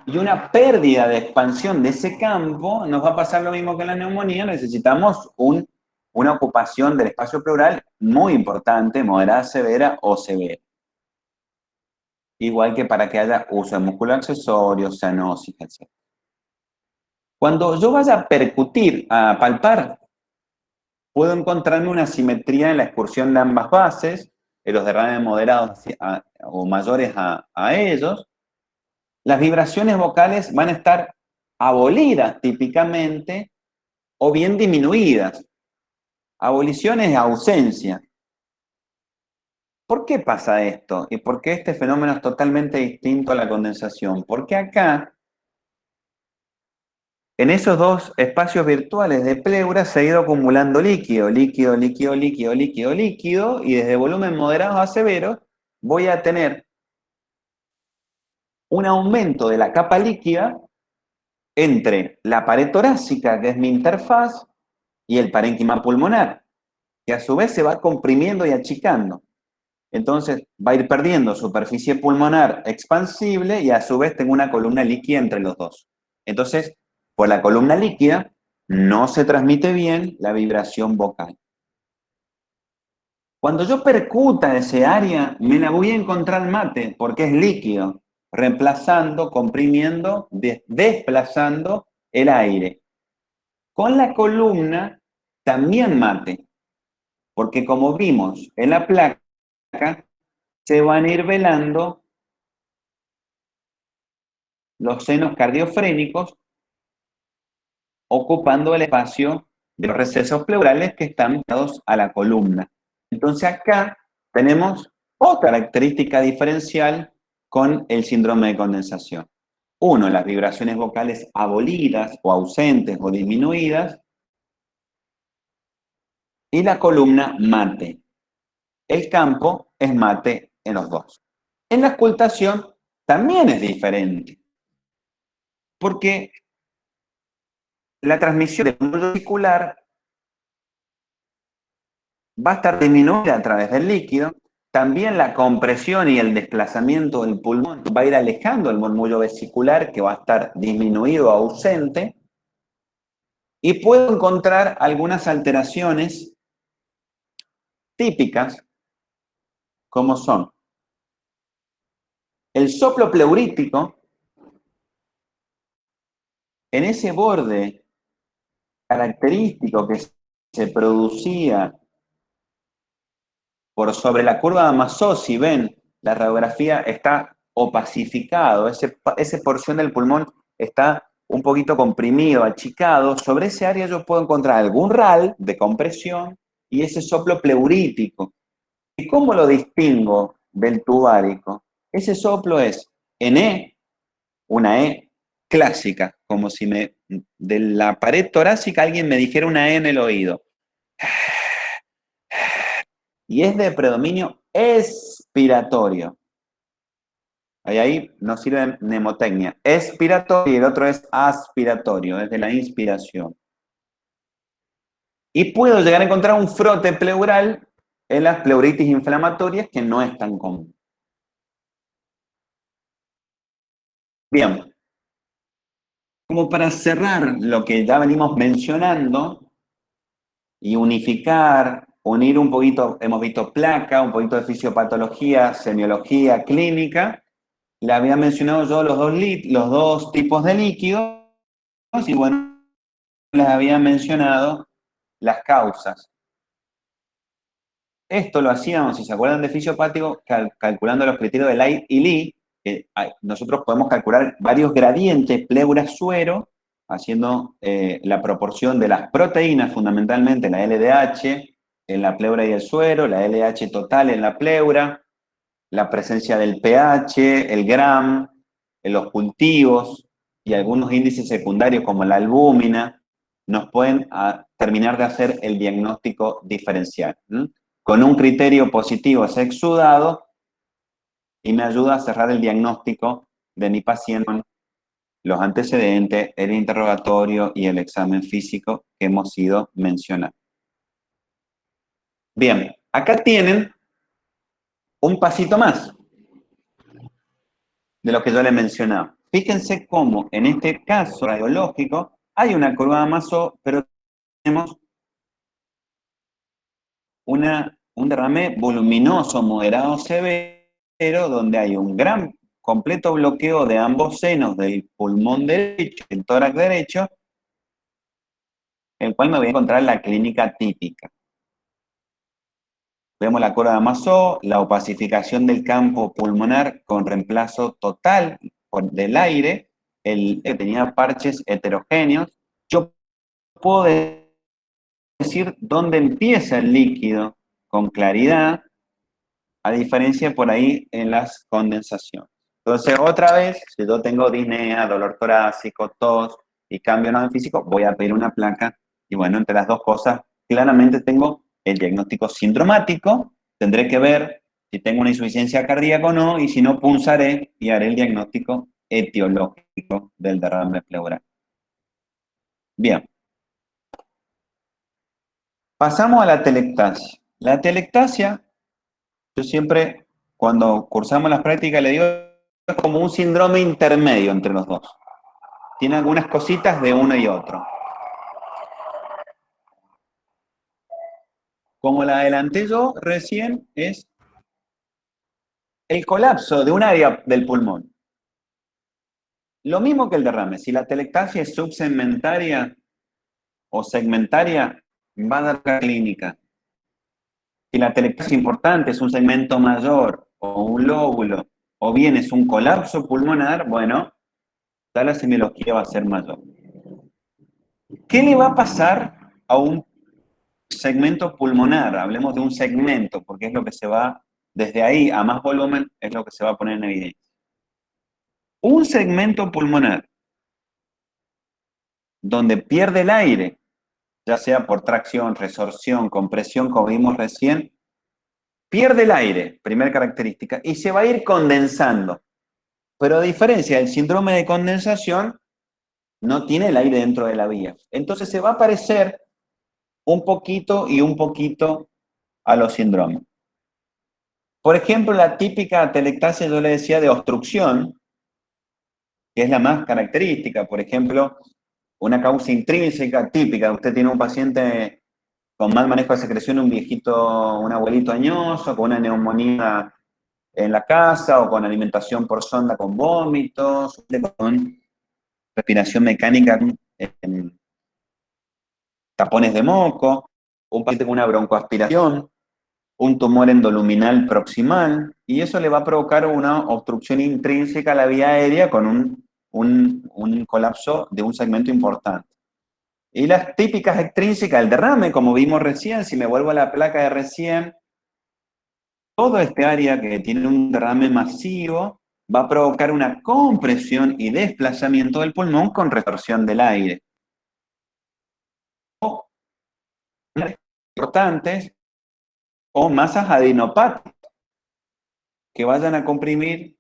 y una pérdida de expansión de ese campo. Nos va a pasar lo mismo que en la neumonía, necesitamos una ocupación del espacio pleural muy importante, moderada, severa o severa. Igual que para que haya uso de músculo accesorio, cianosis, etc. Cuando yo vaya a percutir, a palpar, puedo encontrarme una simetría en la excursión de ambas bases, en los derrames moderados o mayores a ellos. Las vibraciones vocales van a estar abolidas típicamente o bien disminuidas. Abolición es ausencia. ¿Por qué pasa esto? ¿Y por qué este fenómeno es totalmente distinto a la condensación? Porque acá, en esos dos espacios virtuales de pleura, se ha ido acumulando líquido, líquido, líquido, líquido, líquido, líquido, y desde volumen moderado a severo voy a tener un aumento de la capa líquida entre la pared torácica, que es mi interfaz, y el parénquima pulmonar, que a su vez se va comprimiendo y achicando. Entonces va a ir perdiendo superficie pulmonar expansible y a su vez tengo una columna líquida entre los dos. Entonces, por la columna líquida no se transmite bien la vibración vocal. Cuando yo percuta ese área, me la voy a encontrar mate, porque es líquido, reemplazando, comprimiendo, desplazando el aire. Con la columna también mate, porque como vimos en la placa, se van a ir velando los senos cardiofrénicos, ocupando el espacio de los recesos pleurales que están dados a la columna. Entonces acá tenemos otra característica diferencial con el síndrome de condensación. Uno, las vibraciones vocales abolidas o ausentes o disminuidas, y la columna mate. El campo es mate en los dos. En la auscultación también es diferente, porque la transmisión del músculo vesicular va a estar disminuida a través del líquido. También la compresión y el desplazamiento del pulmón va a ir alejando el murmullo vesicular, que va a estar disminuido o ausente. Y puedo encontrar algunas alteraciones típicas, como son el soplo pleurítico. En ese borde característico que se producía por sobre la curva de Masó, si ven, la radiografía está opacificado, esa porción del pulmón está un poquito comprimido, achicado. Sobre ese área yo puedo encontrar algún RAL de compresión y ese soplo pleurítico. ¿Y cómo lo distingo del tubárico? Ese soplo es en E, una E clásica, como si de la pared torácica alguien me dijera una E en el oído. Y es de predominio expiratorio. Ahí no sirve mnemotecnia. Expiratorio y el otro es aspiratorio, es de la inspiración. Y puedo llegar a encontrar un frote pleural en las pleuritis inflamatorias, que no es tan común. Bien. Como para cerrar lo que ya venimos mencionando y unificar, unir un poquito, hemos visto placa, un poquito de fisiopatología, semiología, clínica. Le había mencionado yo los dos tipos de líquidos y bueno, les había mencionado las causas. Esto lo hacíamos, si se acuerdan de fisiopático, calculando los criterios de Light y Lee, que nosotros podemos calcular varios gradientes pleura-suero, haciendo la proporción de las proteínas, fundamentalmente la LDH en la pleura y el suero, la LDH total en la pleura, la presencia del pH, el GRAM, en los cultivos y algunos índices secundarios como la albúmina, nos pueden terminar de hacer el diagnóstico diferencial. Con un criterio positivo es exudado y me ayuda a cerrar el diagnóstico de mi paciente con los antecedentes, el interrogatorio y el examen físico que hemos ido mencionando. Bien, acá tienen un pasito más de lo que yo les mencionaba. Fíjense cómo en este caso radiológico hay una curva de Masó, pero tenemos un derrame voluminoso, moderado, severo, donde hay un gran completo bloqueo de ambos senos del pulmón derecho, el tórax derecho, el cual me voy a encontrar en la clínica típica. Vemos la curva de Masó, la opacificación del campo pulmonar con reemplazo total del aire, el que tenía parches heterogéneos. Yo puedo decir dónde empieza el líquido con claridad, a diferencia por ahí en las condensaciones. Entonces, otra vez, si yo tengo disnea, dolor torácico, tos y cambio en físico, voy a pedir una placa. Y bueno, entre las dos cosas, claramente tengo el diagnóstico sindromático, tendré que ver si tengo una insuficiencia cardíaca o no, y si no, punzaré y haré el diagnóstico etiológico del derrame pleural. Bien. Pasamos a la telectasia. La telectasia, yo siempre, cuando cursamos las prácticas, le digo, es como un síndrome intermedio entre los dos. Tiene algunas cositas de uno y otro. Como la adelanté yo recién, es el colapso de un área del pulmón. Lo mismo que el derrame. Si la telectasia es subsegmentaria o segmentaria, va a dar la clínica. Si la telectasia importante es un segmento mayor o un lóbulo, o bien es un colapso pulmonar, bueno, ya la semiología va a ser mayor. ¿Qué le va a pasar a un segmento pulmonar? Hablemos de un segmento, porque es lo que se va, desde ahí a más volumen, es lo que se va a poner en evidencia. Un segmento pulmonar donde pierde el aire, ya sea por tracción, resorción, compresión, como vimos recién, pierde el aire, primera característica, y se va a ir condensando. Pero a diferencia del síndrome de condensación, no tiene el aire dentro de la vía. Entonces se va a parecer un poquito y un poquito a los síndromes. Por ejemplo, la típica telectasia, yo le decía, de obstrucción, que es la más característica. Por ejemplo, una causa intrínseca típica. Usted tiene un paciente con mal manejo de secreción, un viejito, un abuelito añoso, con una neumonía en la casa, o con alimentación por sonda con vómitos, con respiración mecánica en tapones de moco, un paciente con una broncoaspiración, un tumor endoluminal proximal, y eso le va a provocar una obstrucción intrínseca a la vía aérea con un colapso de un segmento importante. Y las típicas extrínsecas, el derrame, como vimos recién, si me vuelvo a la placa de recién, todo este área que tiene un derrame masivo va a provocar una compresión y desplazamiento del pulmón con retorsión del aire. O importantes o masas adenopáticas que vayan a comprimir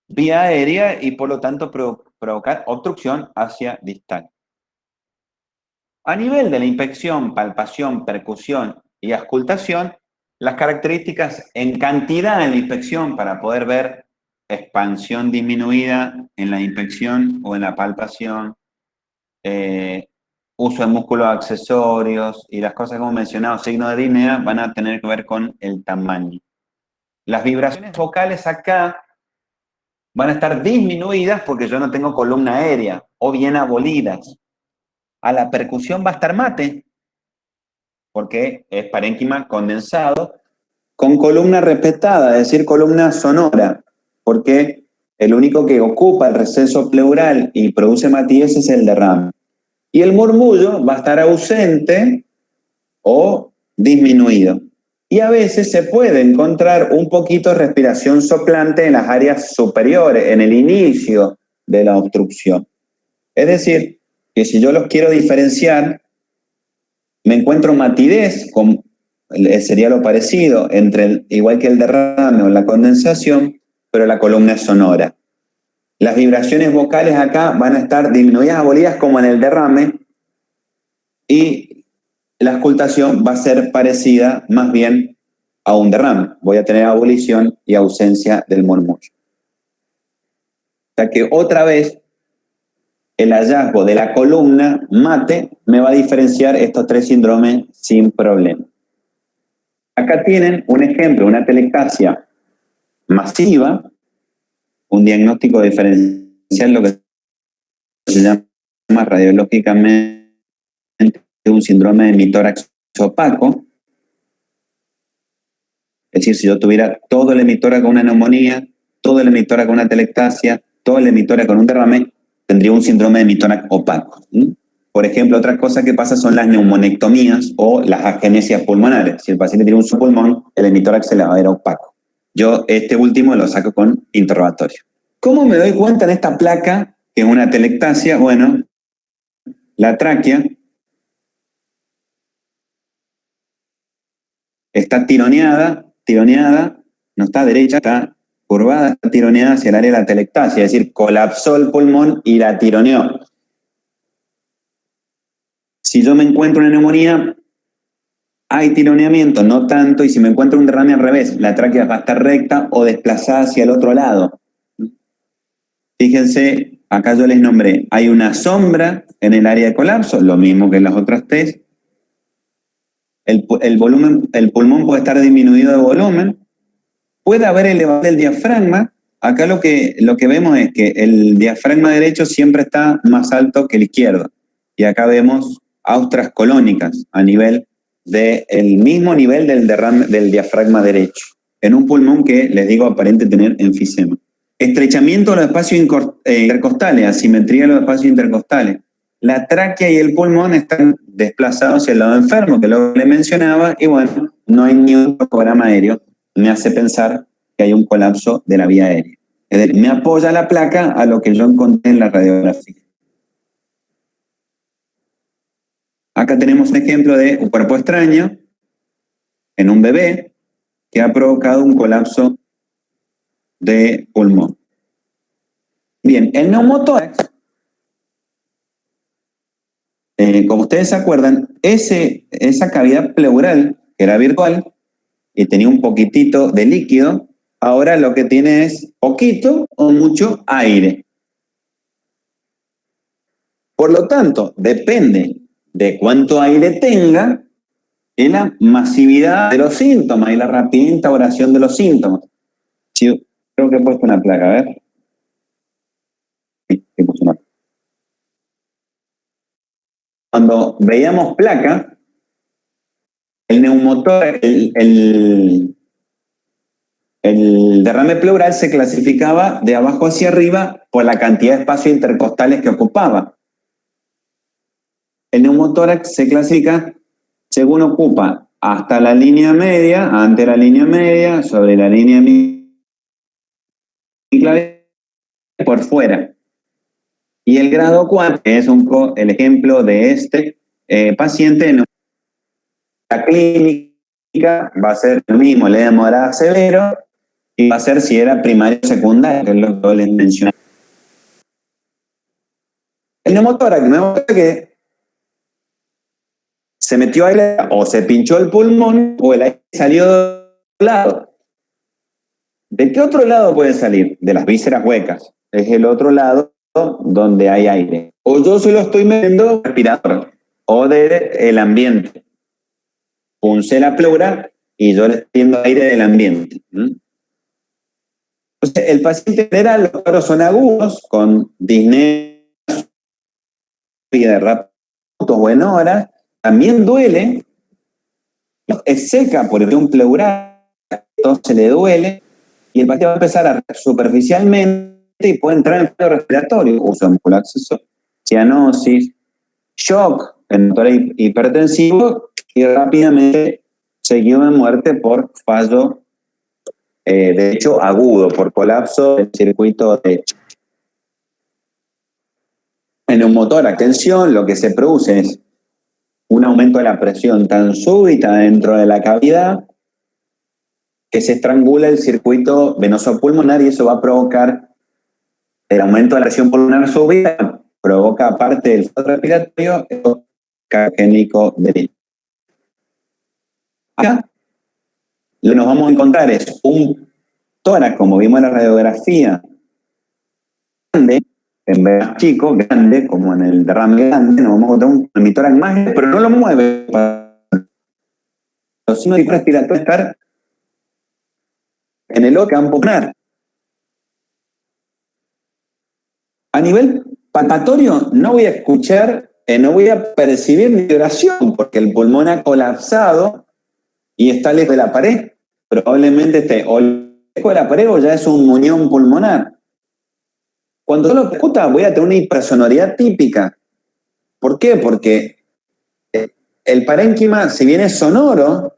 vía aérea y por lo tanto provocar obstrucción hacia distal. A nivel de la inspección, palpación, percusión y auscultación, las características en cantidad en la inspección para poder ver expansión disminuida en la inspección o en la palpación, uso de músculos accesorios y las cosas que hemos mencionado, signo de disnea, van a tener que ver con el tamaño. Las vibraciones vocales acá van a estar disminuidas porque yo no tengo columna aérea o bien abolidas. A la percusión va a estar mate, porque es parénquima condensado, con columna respetada, es decir, columna sonora, porque el único que ocupa el receso pleural y produce matidez es el derrame. Y el murmullo va a estar ausente o disminuido. Y a veces se puede encontrar un poquito de respiración soplante en las áreas superiores, en el inicio de la obstrucción. Es decir, que si yo los quiero diferenciar, me encuentro matidez, sería lo parecido, igual que el derrame o la condensación, pero la columna es sonora. Las vibraciones vocales acá van a estar disminuidas, abolidas como en el derrame, y la auscultación va a ser parecida más bien a un derrame. Voy a tener abolición y ausencia del murmullo. O sea que otra vez el hallazgo de la columna mate me va a diferenciar estos tres síndromes sin problema. Acá tienen un ejemplo, una telectasia masiva, un diagnóstico diferencial, lo que se llama radiológicamente un síndrome de hemitórax opaco. Es decir, si yo tuviera todo el hemitórax con una neumonía, todo el hemitórax con una telectasia, todo el hemitórax con un derrame, tendría un síndrome de hemitórax opaco. Por ejemplo, otra cosa que pasa son las neumonectomías o las agenesias pulmonares. Si el paciente tiene un subpulmón, el hemitórax se le va a ver opaco. Yo este último lo saco con interrogatorio. ¿Cómo me doy cuenta en esta placa que es una telectasia? Bueno, la tráquea está tironeada, no está derecha, está curvada, está tironeada hacia el área de la telectasia, es decir, colapsó el pulmón y la tironeó. Si yo me encuentro una neumonía, hay tironeamiento, no tanto, y si me encuentro un derrame al revés, la tráquea va a estar recta o desplazada hacia el otro lado. Fíjense, acá yo les nombré, hay una sombra en el área de colapso, lo mismo que en las otras test. El pulmón puede estar disminuido de volumen, puede haber elevación del diafragma. Acá lo que vemos es que el diafragma derecho siempre está más alto que el izquierdo. Y acá vemos austras colónicas a nivel del mismo nivel del derrame del diafragma derecho, en un pulmón que, les digo, aparente tener enfisema. Estrechamiento de los espacios intercostales, asimetría de los espacios intercostales. La tráquea y el pulmón están desplazados hacia el lado enfermo, que es lo que le mencionaba, y bueno, no hay ni un programa aéreo. Me hace pensar que hay un colapso de la vía aérea. Es decir, me apoya la placa a lo que yo encontré en la radiografía. Acá tenemos un ejemplo de un cuerpo extraño en un bebé que ha provocado un colapso de pulmón. Bien, el neumotórax, como ustedes se acuerdan, esa cavidad pleural que era virtual y tenía un poquitito de líquido, ahora lo que tiene es poquito o mucho aire. Por lo tanto, depende de cuánto aire tenga y la masividad de los síntomas y la rapidez de instauración de los síntomas. Sí, creo que he puesto una placa, a ver. Sí, he puesto una placa. Cuando veíamos placa, el neumotórax, el derrame pleural se clasificaba de abajo hacia arriba por la cantidad de espacios intercostales que ocupaba. El neumotórax se clasifica según ocupa hasta la línea media, ante la línea media, sobre la línea clave, por fuera. Y el grado 4 es el ejemplo de este paciente. La clínica va a ser lo mismo, le demoraba severo, y va a ser si era primario o secundario, que es lo que les mencioné. El neumotórax, que se metió aire o se pinchó el pulmón o el aire salió de otro lado. ¿De qué otro lado puede salir? De las vísceras huecas. Es el otro lado donde hay aire. O yo se lo estoy metiendo respirador o del ambiente. Puncé la pleura y yo le estoy metiendo aire del ambiente. Entonces, el paciente general, los cuadros son agudos, con disnea de rápidos o en horas. También duele, es seca por un pleural, entonces le duele, y el paciente va a empezar a superficialmente y puede entrar en el fallo respiratorio, uso muscular acceso, cianosis, shock, en motor hipertensivo, y rápidamente seguido de muerte por fallo, de hecho, agudo, por colapso del circuito derecho. En neumotórax, tensión, lo que se produce es un aumento de la presión tan súbita dentro de la cavidad que se estrangula el circuito venoso pulmonar y eso va a provocar el aumento de la presión pulmonar súbita, provoca aparte del fallo respiratorio, el cardiogénico derecho. Acá lo que nos vamos a encontrar es un tórax, como vimos en la radiografía, grande, en vez de chico, grande, como en el derrame grande, nos vamos a encontrar un tórax más grande, pero no lo mueve. Los signos respiratorios estar en el otro campo pulmonar. A nivel palpatorio, no voy a escuchar, no voy a percibir ni vibración, porque el pulmón ha colapsado y está lejos de la pared. Probablemente esté o lejos de la pared o ya es un muñón pulmonar. Cuando yo lo escucha, voy a tener una hipersonoridad típica. ¿Por qué? Porque el parénquima, si bien es sonoro,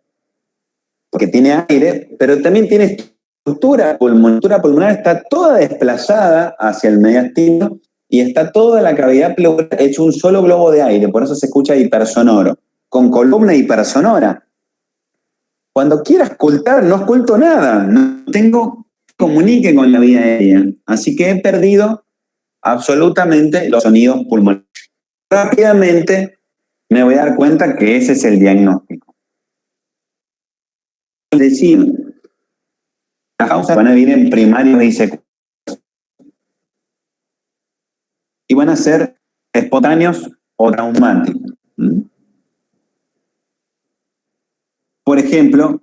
porque tiene aire, pero también tiene estructura pulmonar. La estructura pulmonar está toda desplazada hacia el mediastino y está toda la cavidad pleural hecho un solo globo de aire, por eso se escucha hipersonoro, con columna hipersonora. Cuando quiera escultar, no esculto nada, no tengo comunique con la vía aérea, así que he perdido absolutamente los sonidos pulmonares. Rápidamente me voy a dar cuenta que ese es el diagnóstico. decir, las causas van a vivir en primarios y secundarios. Y van a ser espontáneos o traumáticos. Por ejemplo,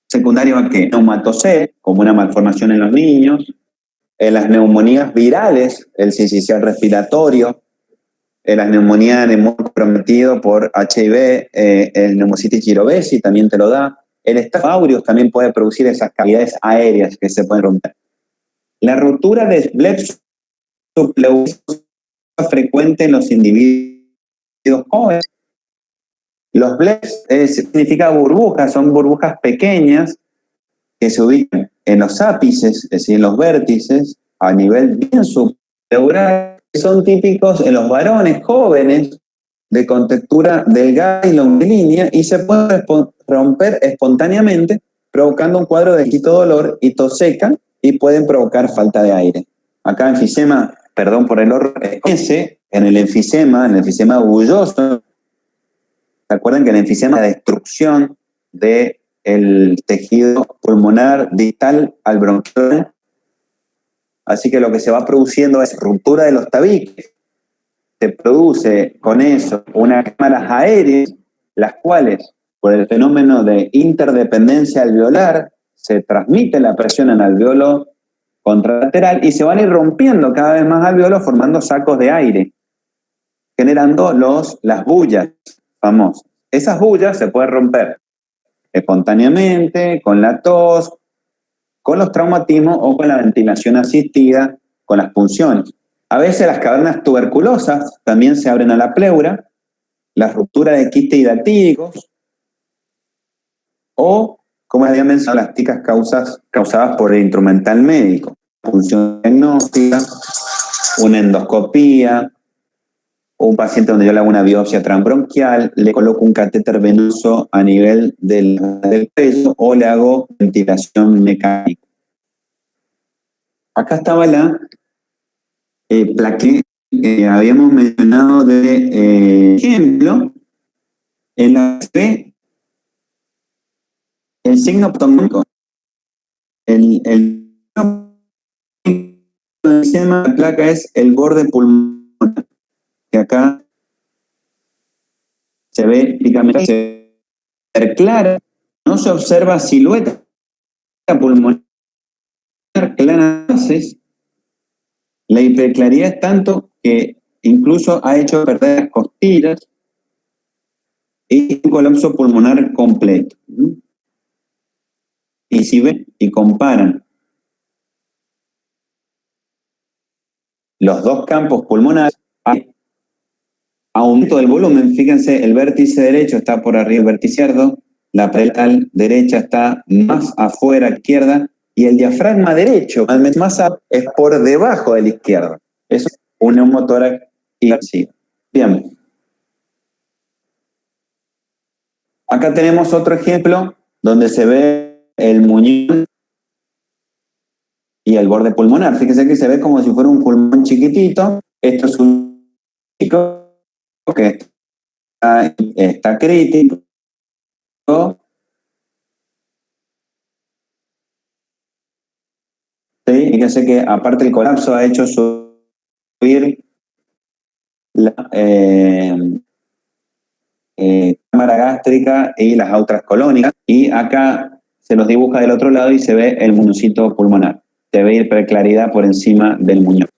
secundario a qué? Neumatocele, como una malformación en los niños, en las neumonías virales, el sincicial respiratorio, en las neumonías de moco comprometido por HIV, el neumocitis girovesi también te lo da. El Staph aureus también puede producir esas cavidades aéreas que se pueden romper. La rotura de Blebs subpleurosis es frecuente en los individuos jóvenes. Los blebs significa burbujas, son burbujas pequeñas que se ubican en los ápices, es decir, en los vértices, a nivel bien subpleural, que son típicos en los varones jóvenes de contextura delgada y longilínea y se pueden romper espontáneamente, provocando un cuadro de dolor y tos seca y pueden provocar falta de aire. Acá enfisema, perdón por el horror, en el enfisema bulloso. ¿Se acuerdan que el enfisema es la destrucción del tejido pulmonar distal al bronquial? Así que lo que se va produciendo es ruptura de los tabiques. Se produce con eso unas cámaras aéreas, las cuales, por el fenómeno de interdependencia alveolar, se transmite la presión en alveolo contralateral y se van a ir rompiendo cada vez más alveolos formando sacos de aire, generando las bullas famosas. Esas bullas se pueden romper espontáneamente, con la tos, con los traumatismos o con la ventilación asistida, con las punciones. A veces las cavernas tuberculosas también se abren a la pleura, la ruptura de quistes hidatídicos o, como había mencionado, las típicas causas causadas por el instrumental médico. Función diagnóstica, una endoscopía, un paciente donde yo le hago una biopsia transbronquial, le coloco un catéter venoso a nivel del pecho o le hago ventilación mecánica. Acá estaba la plaqueta que habíamos mencionado de ejemplo, en la que ve el signo ptomático. El sistema de la placa es el borde pulmonar, que acá se ve típicamente clara, no se observa silueta pulmonar clara. La hiperclaridad es tanto que incluso ha hecho perder las costillas y un colapso pulmonar completo. Y si ven y comparan los dos campos pulmonares, hay aumento del volumen. Fíjense, el vértice derecho está por arriba del vértice izquierdo, la pretal derecha está más afuera a la izquierda, y el diafragma derecho, más es por debajo de la izquierda. Eso es un neumotórax inversivo. Bien. Acá tenemos otro ejemplo donde se ve el muñón y el borde pulmonar. Fíjense que se ve como si fuera un pulmón chiquitito. Esto es un chico que está crítico. ¿Sí? Fíjense que aparte el colapso ha hecho subir la cámara gástrica y las autras colónicas, y acá se los dibuja del otro lado y se ve el muñoncito pulmonar. Se ve hiperclaridad por encima del muñón.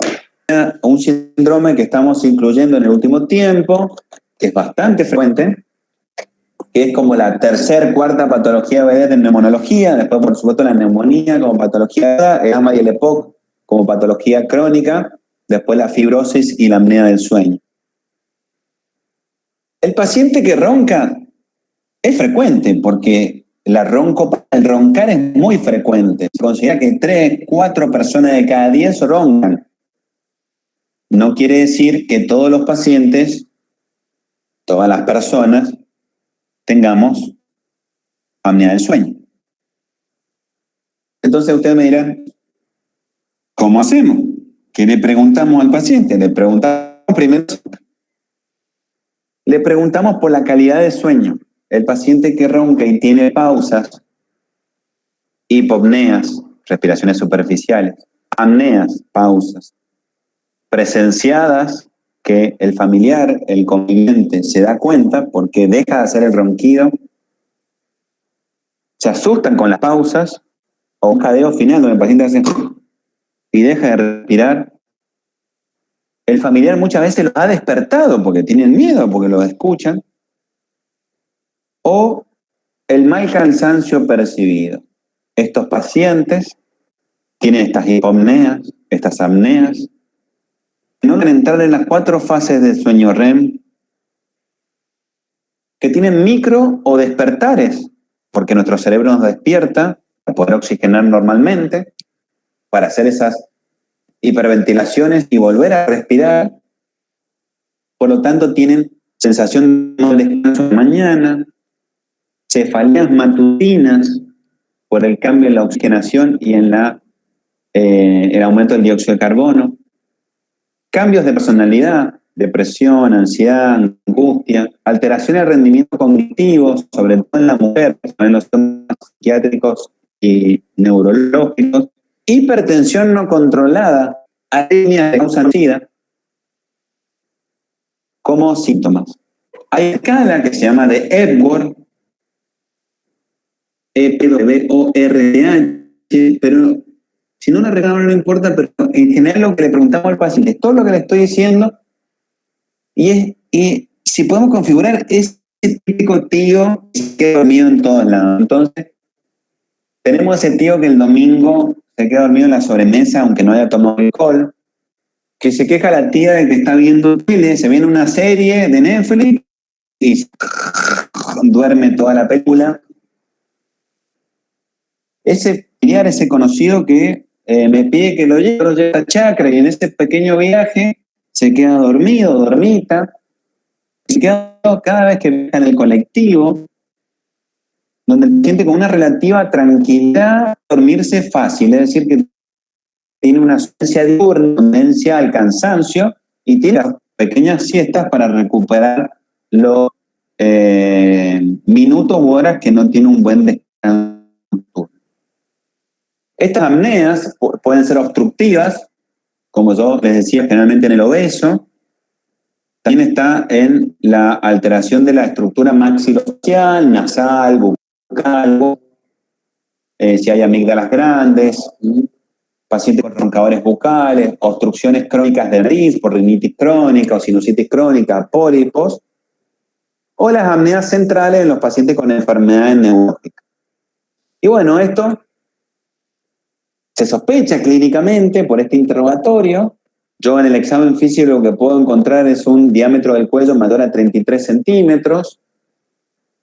Un síndrome que estamos incluyendo en el último tiempo, que es bastante frecuente, que es como la cuarta patología de neumonología, después por supuesto la neumonía como patología, el asma y el EPOC como patología crónica, después la fibrosis y la apnea del sueño. El paciente que ronca es frecuente porque el roncar es muy frecuente. Se considera que 3, 4 personas de cada 10 roncan. No quiere decir que todos los pacientes, todas las personas, tengamos apnea del sueño. Entonces ustedes me dirán, ¿cómo hacemos? ¿Qué le preguntamos al paciente? Le preguntamos primero, le preguntamos por la calidad de sueño. el paciente que ronca y tiene pausas, hipopneas, respiraciones superficiales, apneas, pausas, presenciadas, que el familiar, el conviviente, se da cuenta porque deja de hacer el ronquido, se asustan con las pausas, o un jadeo final donde el paciente hace y deja de respirar. El familiar muchas veces lo ha despertado porque tienen miedo, porque lo escuchan. O el mal cansancio percibido. Estos pacientes tienen estas hipopneas, estas apneas, no deben entrar en las 4 fases del sueño REM, que tienen micro o despertares, porque nuestro cerebro nos despierta para poder oxigenar normalmente, para hacer esas hiperventilaciones y volver a respirar. Por lo tanto, tienen sensación de descanso de mañana, cefaleas matutinas por el cambio en la oxigenación y en el aumento del dióxido de carbono, cambios de personalidad, depresión, ansiedad, angustia, alteraciones de rendimiento cognitivo, sobre todo en la mujer, en los síntomas psiquiátricos y neurológicos, hipertensión no controlada, arritmias de causa nocida, como síntomas. Hay una escala que se llama de Epworth, EPWORTH, pero si no la regalo no importa, pero en general lo que le preguntamos al paciente es todo lo que le estoy diciendo y si podemos configurar ese típico tío que queda dormido en todos lados. Entonces, tenemos ese tío que el domingo se queda dormido en la sobremesa aunque no haya tomado alcohol, que se queja la tía de que está viendo tele, se viene una serie de Netflix y duerme toda la película. Ese familiar, ese conocido que me pide que lo lleve a chakra y en este pequeño viaje se queda dormido, dormita, se queda cada vez que viaja en el colectivo, donde el paciente con una relativa tranquilidad dormirse fácil, es decir, que tiene una ausencia diurna, tendencia al cansancio y tiene pequeñas siestas para recuperar los minutos u horas que no tiene un buen descanso. Estas apneas pueden ser obstructivas, como yo les decía, generalmente en el obeso. También está en la alteración de la estructura maxilofacial, nasal, bucal, si hay amígdalas grandes, pacientes con roncadores bucales, obstrucciones crónicas de nariz por rinitis crónica o sinusitis crónica, pólipos, o las apneas centrales en los pacientes con enfermedades neurológicas. Y bueno, esto se sospecha clínicamente por este interrogatorio. Yo en el examen físico lo que puedo encontrar es un diámetro del cuello mayor a 33 centímetros,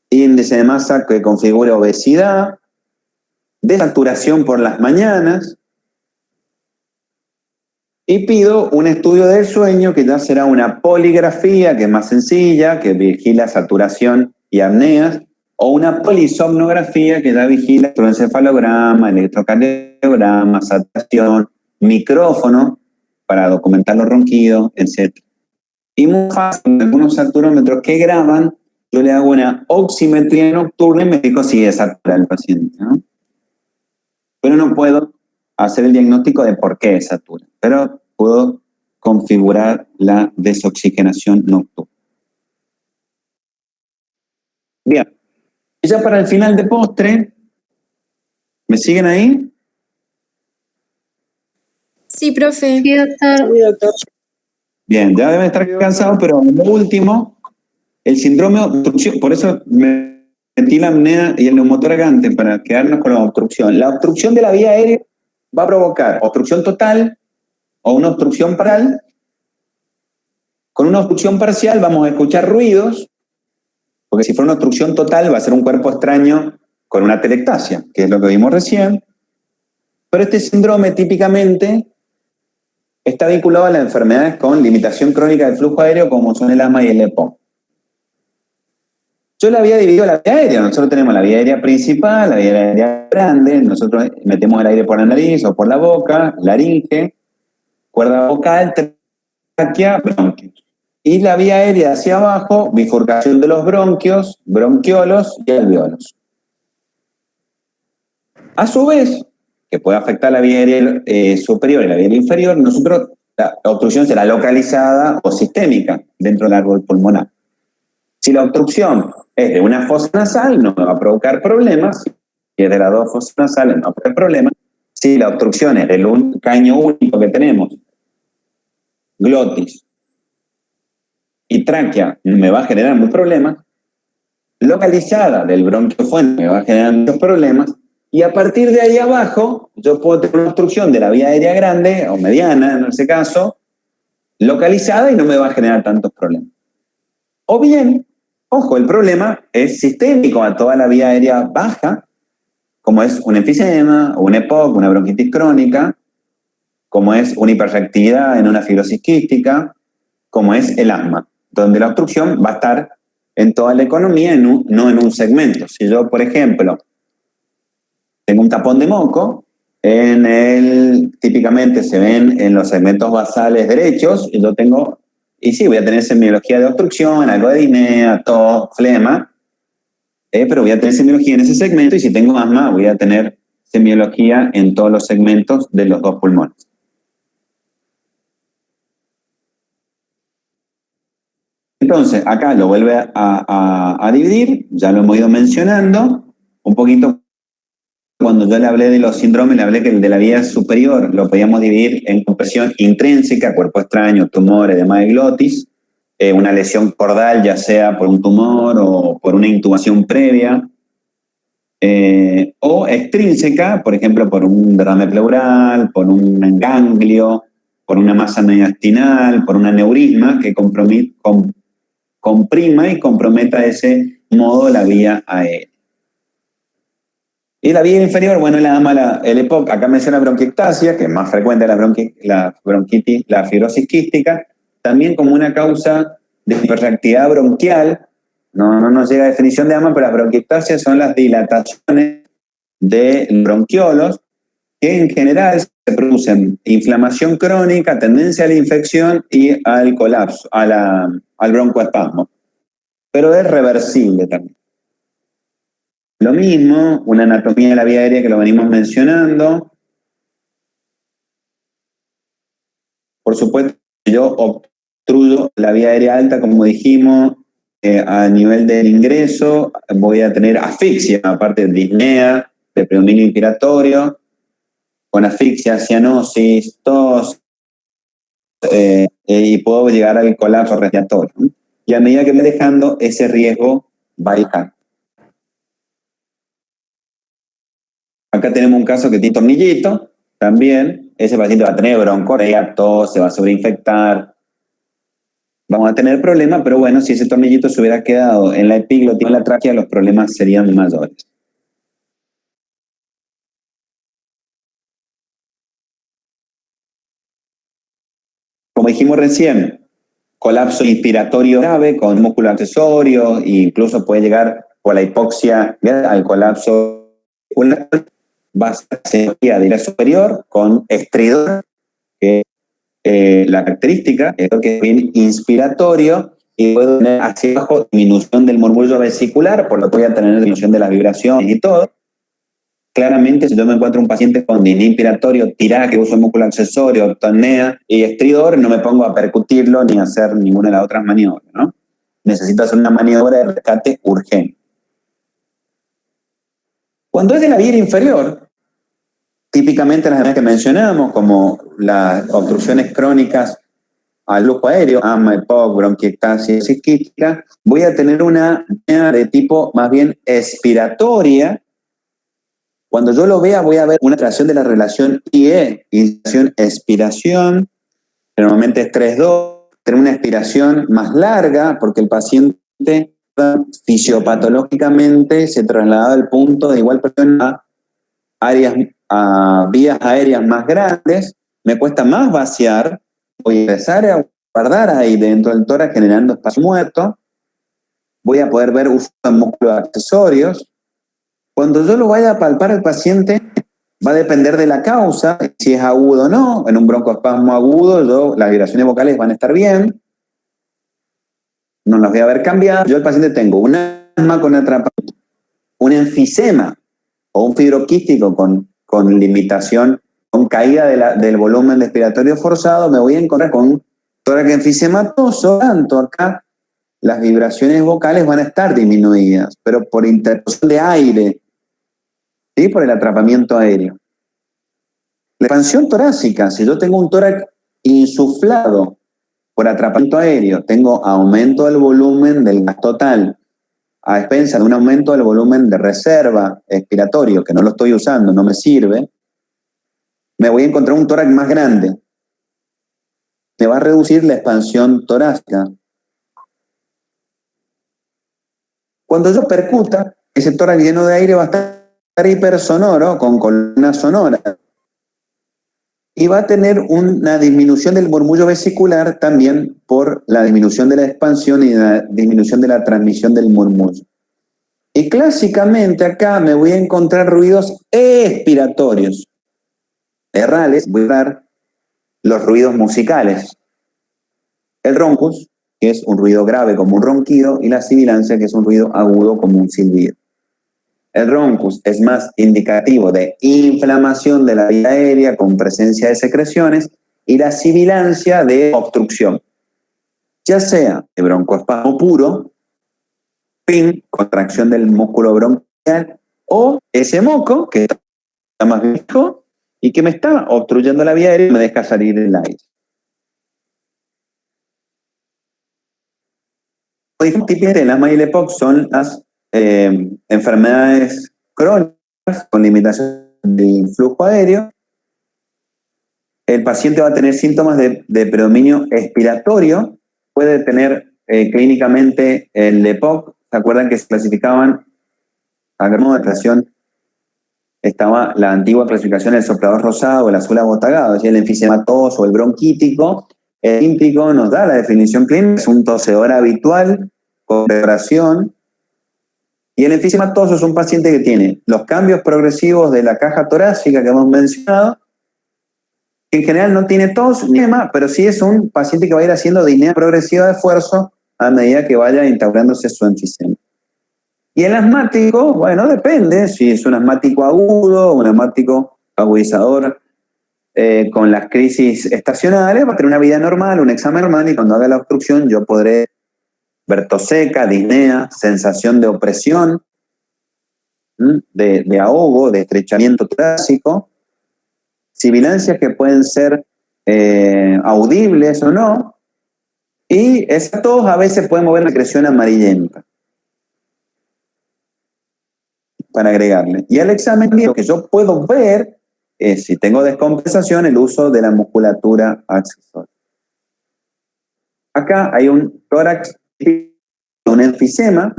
índice de masa que configura obesidad, desaturación por las mañanas, y pido un estudio del sueño que ya será una poligrafía, que es más sencilla, que vigila saturación y apneas, o una polisomnografía que ya vigila electroencefalograma, electrocardiograma, saturación, micrófono para documentar los ronquidos, etc. Y muy fácil, algunos saturómetros que graban, yo le hago una oximetría nocturna y me digo si es saturado el paciente, ¿no? Pero no puedo hacer el diagnóstico de por qué es saturado, pero puedo configurar la desoxigenación nocturna. Bien. Y ya para el final de postre, ¿me siguen ahí? Sí, profe. Sí, doctor. Sí, doctor. Bien, ya deben estar cansados, pero lo último, el síndrome de obstrucción, por eso me metí la apnea y el neumotórax antes, para quedarnos con la obstrucción. La obstrucción de la vía aérea va a provocar obstrucción total o una obstrucción parcial. Con una obstrucción parcial vamos a escuchar ruidos, porque si fuera una obstrucción total va a ser un cuerpo extraño con una telectasia, que es lo que vimos recién. Pero este síndrome típicamente está vinculado a las enfermedades con limitación crónica del flujo aéreo, como son el asma y el EPOC. Yo la había dividido la vía aérea. Nosotros tenemos la vía aérea principal, la vía aérea grande. Nosotros metemos el aire por la nariz o por la boca, laringe, cuerda vocal, tráquea, bronquios. Y la vía aérea hacia abajo, bifurcación de los bronquios, bronquiolos y alveolos. A su vez, que puede afectar la vía aérea superior y la vía aérea inferior, la obstrucción será localizada o sistémica dentro del árbol pulmonar. Si la obstrucción es de una fosa nasal, no me va a provocar problemas. Si es de las dos fosas nasales, no va a provocar problemas. Si la obstrucción es del caño único que tenemos, glotis y tráquea, me va a generar muchos problemas. Localizada del bronquio fuente, me va a generar muchos problemas. Y a partir de ahí abajo, yo puedo tener una obstrucción de la vía aérea grande o mediana, en ese caso, localizada y no me va a generar tantos problemas. O bien, ojo, el problema es sistémico a toda la vía aérea baja, como es un enfisema, o un EPOC, una bronquitis crónica, como es una hiperreactividad en una fibrosis quística, como es el asma, donde la obstrucción va a estar en toda la economía, no en un segmento. Si yo, por ejemplo, tengo un tapón de moco, típicamente se ven en los segmentos basales derechos, y sí, voy a tener semiología de obstrucción, algo de disnea, tos, flema, pero voy a tener semiología en ese segmento, y si tengo asma, voy a tener semiología en todos los segmentos de los dos pulmones. Entonces, acá lo vuelve a dividir, ya lo hemos ido mencionando, un poquito. Cuando yo le hablé de los síndromes, le hablé que el de la vía superior lo podíamos dividir en compresión intrínseca, cuerpo extraño, tumor, edema de glotis, una lesión cordal, ya sea por un tumor o por una intubación previa, o extrínseca, por ejemplo, por un derrame pleural, por un ganglio, por una masa mediastinal, por un aneurisma que comprima y comprometa de ese modo la vía aérea. Y la vía inferior, bueno, el EPOC, acá menciona bronquiectasia, que es más frecuente la bronquitis, la fibrosis quística, también como una causa de hiperreactividad bronquial. No nos llega a definición de asma, pero las bronquiectasias son las dilataciones de bronquiolos, que en general se producen inflamación crónica, tendencia a la infección y al colapso, al broncoespasmo. Pero es reversible también. Lo mismo, una anatomía de la vía aérea que lo venimos mencionando. Por supuesto, yo obstruyo la vía aérea alta, como dijimos, a nivel del ingreso, voy a tener asfixia, aparte de disnea, de predominio inspiratorio, con asfixia, cianosis, tos, y puedo llegar al colapso respiratorio. Y a medida que me dejando, ese riesgo va a bajar. Acá tenemos un caso que tiene tornillito, también, ese paciente va a tener broncorrea, tos, se va a sobreinfectar, vamos a tener problemas, pero bueno, si ese tornillito se hubiera quedado en la epiglotis o en la tráquea, los problemas serían mayores. Como dijimos recién, colapso inspiratorio grave con músculo accesorio, e incluso puede llegar por la hipoxia al colapso pulmonar. Va a ser cirugía de la superior con estridor, que la característica es que es bien inspiratorio y puedo tener hacia abajo disminución del murmullo vesicular, por lo que voy a tener disminución de las vibraciones y todo. Claramente, si yo me encuentro un paciente con disnea inspiratorio, tiraje, uso músculo accesorio, apnea y estridor, no me pongo a percutirlo ni a hacer ninguna de las otras maniobras, ¿no? Necesito hacer una maniobra de rescate urgente. Cuando es de la vía inferior, típicamente las que mencionamos, como las obstrucciones crónicas al flujo aéreo, asma, EPOC, bronquiectasia, quística, voy a tener una de tipo más bien expiratoria. Cuando yo lo vea, voy a ver una alteración de la relación IE, inspiración-expiración, normalmente es 3-2, tener una expiración más larga, porque el paciente fisiopatológicamente se traslada al punto de igual presión a vías aéreas más grandes, me cuesta más vaciar, voy a empezar a guardar ahí dentro del tórax generando espacio muerto, voy a poder ver uso de músculos accesorios. Cuando yo lo vaya a palpar al paciente, va a depender de la causa, si es agudo o no. En un broncoespasmo agudo, las vibraciones vocales van a estar bien. no las voy a ver cambiadas. Yo, el paciente, tengo un asma con atrapamiento, un enfisema o un fibroquístico con limitación, con caída del volumen respiratorio forzado, me voy a encontrar con tórax enfisematoso. Tanto acá las vibraciones vocales van a estar disminuidas, pero por interposición de aire, ¿sí? Por el atrapamiento aéreo. La expansión torácica, si yo tengo un tórax insuflado por atrapamiento aéreo, tengo aumento del volumen del gas total, a expensas de un aumento del volumen de reserva expiratorio, que no lo estoy usando, no me sirve, me voy a encontrar un tórax más grande. Me va a reducir la expansión torácica. Cuando yo percuta, ese tórax lleno de aire va a estar hipersonoro, con columna sonora. Y va a tener una disminución del murmullo vesicular también por la disminución de la expansión y la disminución de la transmisión del murmullo. Y clásicamente acá me voy a encontrar ruidos expiratorios. Errales, voy a dar los ruidos musicales. El roncus, que es un ruido grave como un ronquido, y la sibilancia, que es un ruido agudo como un silbido. El roncus es más indicativo de inflamación de la vía aérea con presencia de secreciones, y la sibilancia de obstrucción, ya sea de broncoespasmo puro, contracción del músculo bronquial, o ese moco que está más viejo y que me está obstruyendo la vía aérea y me deja salir el aire. Típicas de la y el EPOC son las enfermedades crónicas con limitación del flujo aéreo. El paciente va a tener síntomas de predominio expiratorio, puede tener clínicamente el EPOC. ¿Se acuerdan que se clasificaban a grado de clasificación? Estaba la antigua clasificación del soplador rosado o el azul abotagado, es decir, el enfisematoso o el bronquítico. El íntico nos da la definición clínica, es un tosedor habitual con preparación. Y el enfisematoso es un paciente que tiene los cambios progresivos de la caja torácica que hemos mencionado, que en general no tiene tos ni demás, pero sí es un paciente que va a ir haciendo disnea progresiva de esfuerzo a medida que vaya instaurándose su enfisema. Y el asmático, bueno, depende si es un asmático agudo, un asmático agudizador con las crisis estacionales, va a tener una vida normal, un examen normal, y cuando haga la obstrucción yo podré ver tos seca, disnea, sensación de opresión, de ahogo, de estrechamiento torácico, sibilancias que pueden ser audibles o no, y esas tos a veces pueden mover la secreción amarillenta, para agregarle. Y al examen lo que yo puedo ver es, si tengo descompensación, el uso de la musculatura accesoria. Acá hay un tórax, un enfisema.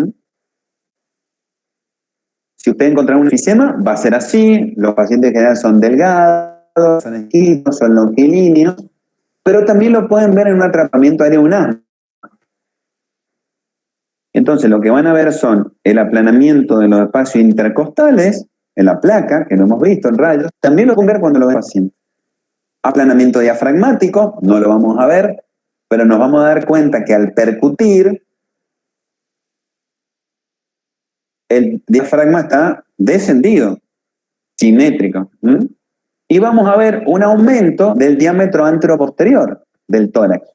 Si usted encuentra un enfisema, va a ser así. Los pacientes en general son delgados, son esquitos, son longilíneos, pero también lo pueden ver en un atrapamiento aéreo unánime. Entonces, lo que van a ver son el aplanamiento de los espacios intercostales en la placa, que lo hemos visto en rayos. También lo pueden ver cuando lo ven paciente. Aplanamiento diafragmático, no lo vamos a ver, pero nos vamos a dar cuenta que al percutir, el diafragma está descendido, simétrico. Y vamos a ver un aumento del diámetro anteroposterior del tórax,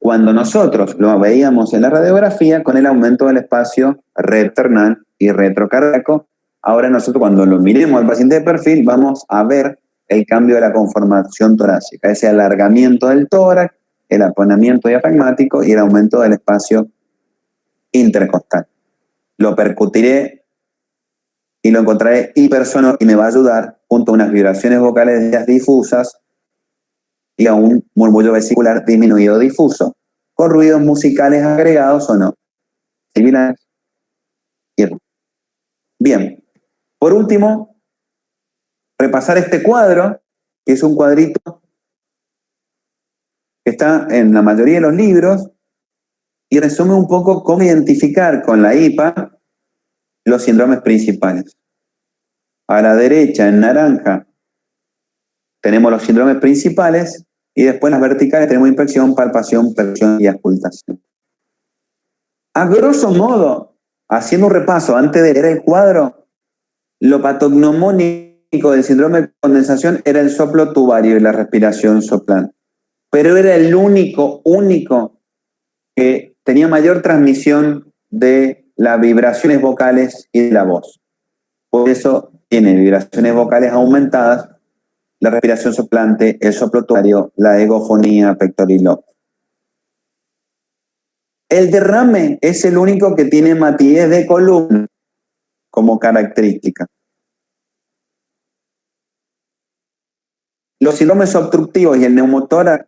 cuando nosotros lo veíamos en la radiografía con el aumento del espacio reternal y retrocardíaco. Ahora nosotros, cuando lo miremos al paciente de perfil, vamos a ver el cambio de la conformación torácica, ese alargamiento del tórax, el aplanamiento diafragmático y el aumento del espacio intercostal. Lo percutiré y lo encontraré hipersonoro, y me va a ayudar, junto a unas vibraciones vocales difusas y a un murmullo vesicular disminuido difuso, con ruidos musicales agregados o no. Bien, por último, repasar este cuadro, que es un cuadrito que está en la mayoría de los libros y resume un poco cómo identificar con la IPA los síndromes principales. A la derecha, en naranja, tenemos los síndromes principales, y después en las verticales tenemos inspección, palpación, percepción y auscultación. A grosso modo, haciendo un repaso antes de leer el cuadro, lo patognomónico del síndrome de condensación era el soplo tubario y la respiración soplante. Pero era el único que tenía mayor transmisión de las vibraciones vocales y de la voz. Por eso tiene vibraciones vocales aumentadas, la respiración soplante, el soplo tubario, la egofonía pectorilóquea. El derrame es el único que tiene matidez de columna como característica. Los síndromes obstructivos y el neumotórax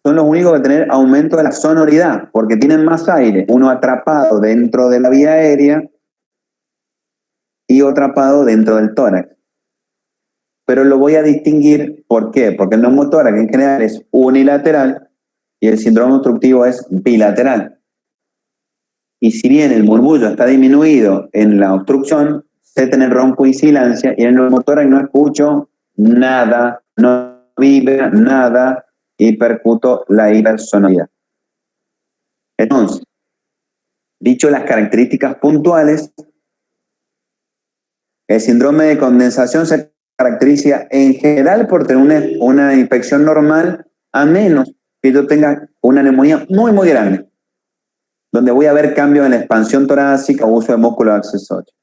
son los únicos que tienen aumento de la sonoridad, porque tienen más aire, uno atrapado dentro de la vía aérea y otro atrapado dentro del tórax. Pero lo voy a distinguir, ¿por qué? Porque el neumotórax en general es unilateral y el síndrome obstructivo es bilateral. Y si bien el murmullo está disminuido en la obstrucción, sé tener ronco y silancia, y en el neumotórax no escucho nada, no vibra nada y percuto la hipersonoridad. Entonces, dicho las características puntuales, el síndrome de condensación se caracteriza en general por tener una infección normal, a menos que yo tenga una neumonía muy, muy grande, donde voy a ver cambios en la expansión torácica o uso de músculos accesorios.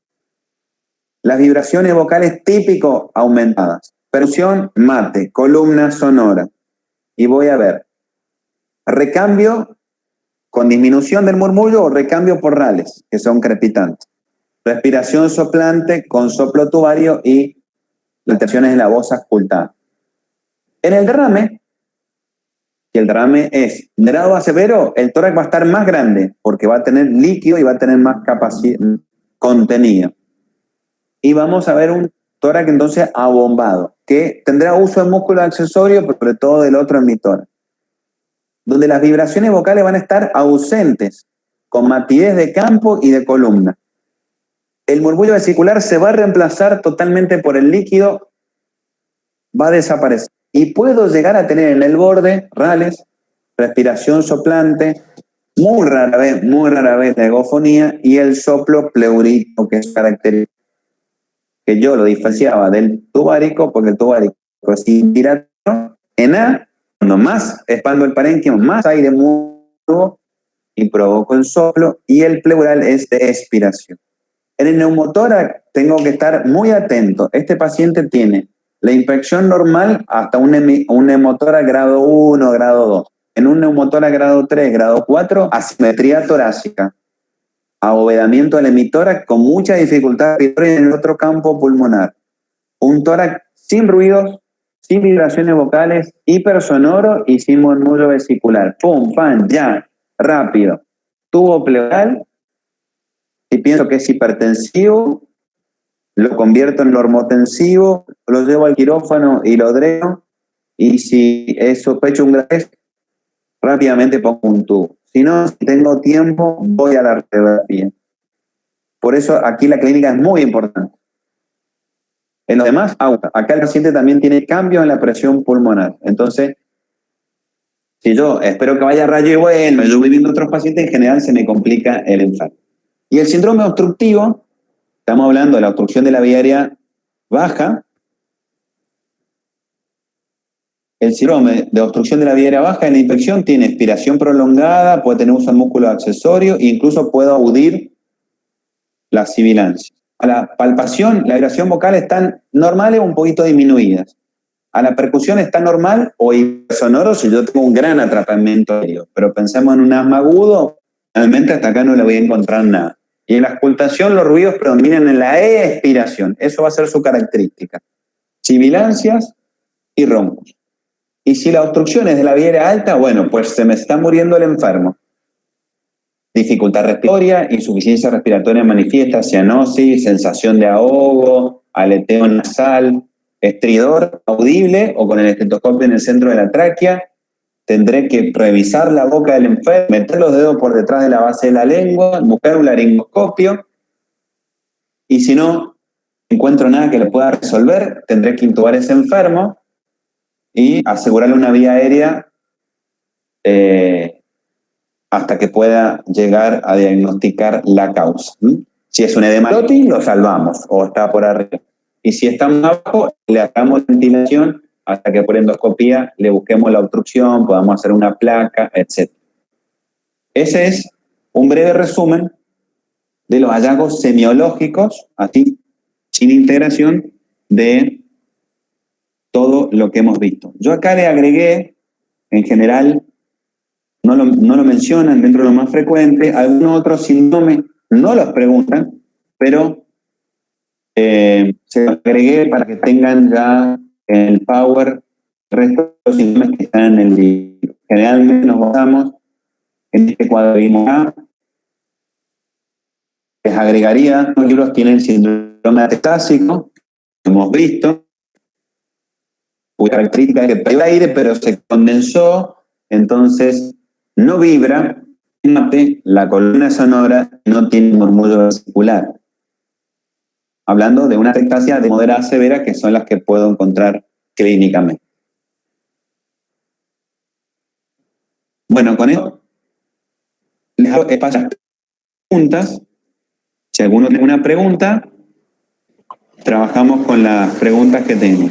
Las vibraciones vocales típicas aumentadas. Percusión, mate, columna sonora. Y voy a ver recambio con disminución del murmullo o recambio por rales, que son crepitantes. Respiración soplante con soplo tubario y alteraciones en la voz auscultada. En el derrame, si el derrame es grado A severo, el tórax va a estar más grande porque va a tener líquido y va a tener más capacidad contenida. Y vamos a ver un tórax entonces abombado, que tendrá uso de músculos accesorios, pero sobre todo del otro emitor, donde las vibraciones vocales van a estar ausentes, con matidez de campo y de columna. El murmullo vesicular se va a reemplazar totalmente por el líquido, va a desaparecer. Y puedo llegar a tener en el borde rales, respiración soplante, muy rara vez la egofonía y el soplo pleurito, que es característico, que yo lo diferenciaba del tubárico, porque el tubárico es inspiratorio en A, cuando más expando el parénquima, más aire muevo y provoco el soplo, y el pleural es de expiración. En el neumotórax tengo que estar muy atento. Este paciente tiene la infección normal hasta un neumotórax grado 1, grado 2. En un neumotórax grado 3, grado 4, asimetría torácica, abovedamiento del hemitórax con mucha dificultad en el otro campo pulmonar. Un tórax sin ruidos, sin vibraciones vocales, hipersonoro y sin murmullo vesicular. Pum, pam, ya, rápido. Tubo pleural, si pienso que es hipertensivo, lo convierto en normotensivo, lo llevo al quirófano y lo dreno, y si es sospecho un grave, rápidamente pongo un tubo. Si no, si tengo tiempo, voy a la radiografía. Por eso aquí la clínica es muy importante. En lo demás, acá el paciente también tiene cambios en la presión pulmonar. Entonces, si yo espero que vaya a rayo y bueno, yo voy viendo otros pacientes, en general se me complica el enfermo. Y el síndrome obstructivo, estamos hablando de la obstrucción de la vía aérea baja. El síndrome de obstrucción de la vía aérea baja en la infección tiene expiración prolongada, puede tener uso de músculos accesorios e incluso puedo audir la sibilancia. A la palpación, la vibración vocal están normales o un poquito disminuidas. A la percusión está normal o hipersonoro si yo tengo un gran atrapamiento aéreo. Pero pensemos en un asma agudo, realmente hasta acá no le voy a encontrar nada. Y en la auscultación los ruidos predominan en la expiración. Eso va a ser su característica. Sibilancias y roncos. Y si la obstrucción es de la vía aérea alta, bueno, pues se me está muriendo el enfermo. Dificultad respiratoria, insuficiencia respiratoria manifiesta, cianosis, sensación de ahogo, aleteo nasal, estridor audible o con el estetoscopio en el centro de la tráquea. Tendré que revisar la boca del enfermo, meter los dedos por detrás de la base de la lengua, buscar un laringoscopio. Y si no encuentro nada que le pueda resolver, tendré que intubar a ese enfermo y asegurarle una vía aérea hasta que pueda llegar a diagnosticar la causa. Si es un edema glotis, lo salvamos o está por arriba. Y si está más abajo, le hagamos ventilación hasta que por endoscopía le busquemos la obstrucción, podamos hacer una placa, etc. Ese es un breve resumen de los hallazgos semiológicos, así, sin integración, de todo lo que hemos visto. Yo acá le agregué, en general, no lo mencionan dentro de lo más frecuente, algunos otros síndromes no los preguntan, pero se los agregué para que tengan ya el power el resto de los síndromes que están en el libro. Generalmente nos basamos en este cuadro que vimos acá. Les agregaría, los libros tienen síndrome atastásico, hemos visto, cuya característica es que hay aire, pero se condensó, entonces no vibra, la columna sonora no tiene murmullo vesicular. Hablando de una ataxia de moderada a severa, que son las que puedo encontrar clínicamente. Bueno, con esto les hago espacio a preguntas. Si alguno tiene una pregunta, trabajamos con las preguntas que tengo.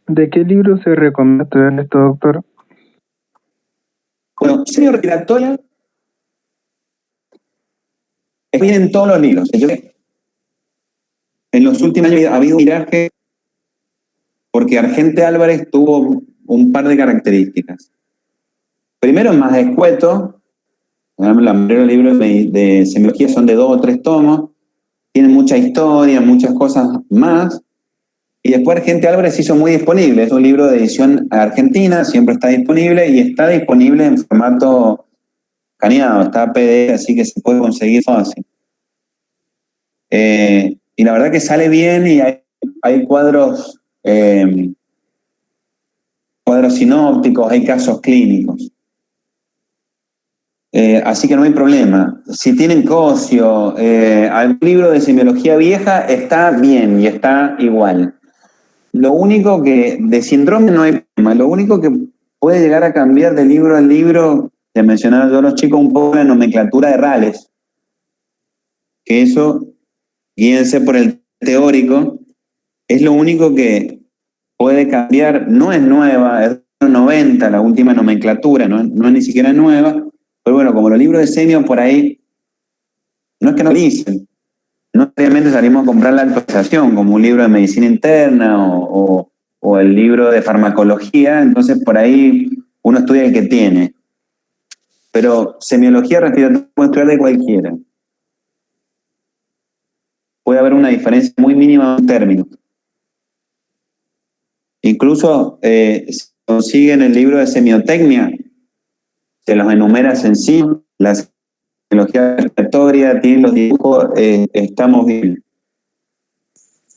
¿De qué libro se recomienda estudiar esto, doctor? Bueno, señor respiratoria, vienen todos los libros. En los últimos años ha habido un viraje porque Argente Álvarez tuvo un par de características. Primero, es más escueto. La mayoría de los libros de semiología son de 2 o 3 tomos. Tienen mucha historia, muchas cosas más. Y después Argente Álvarez se hizo muy disponible. Es un libro de edición argentina, siempre está disponible y está disponible en formato escaneado, está PDF, así que se puede conseguir fácil. Y la verdad que sale bien y hay cuadros sinópticos, hay casos clínicos. Así que no hay problema. Si tienen Cosio, algún libro de semiología vieja, está bien y está igual. Lo único que, de síndrome no hay problema, lo único que puede llegar a cambiar de libro a libro, te mencionaba yo a los chicos un poco la nomenclatura de Rales, que eso, guíense por el teórico, es lo único que puede cambiar, no es nueva, es de los 90 la última nomenclatura, no es ni siquiera nueva, pero bueno, como los libros de semio por ahí, no es que no dicen, no necesariamente salimos a comprar la actualización, como un libro de medicina interna o el libro de farmacología, entonces por ahí uno estudia el que tiene. Pero semiología respiratoria puede estudiar de cualquiera. Puede haber una diferencia muy mínima de un término. Incluso si consiguen el libro de semiotecnia, se los enumera sencillo, la semiología respiratoria, tiene los dibujos, estamos bien.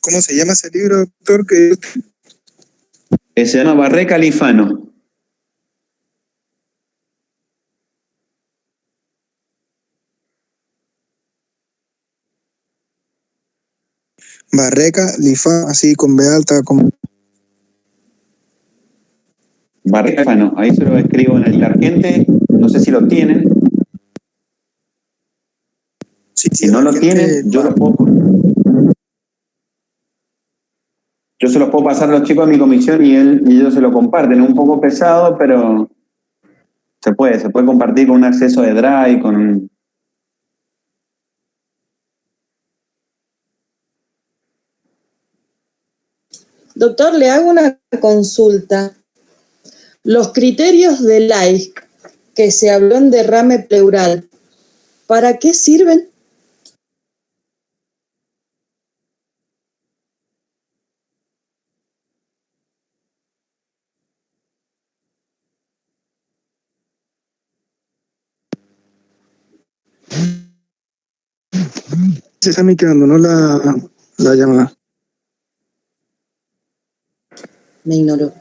¿Cómo se llama ese libro, doctor? Se llama Barreca Lifano. Barreca Lifano, así con B alta, con... Barreca Lifano, ahí se lo escribo en el Argente, no sé si lo tienen. Sí, si no lo tienen, yo se los puedo pasar a los chicos de mi comisión y ellos se lo comparten. Es un poco pesado, pero se puede compartir con un acceso de Drive, con... Doctor, le hago una consulta. Los criterios de Laic que se habló en derrame pleural, ¿para qué sirven? Se está micando, ¿no? La llamada. Me ignoró.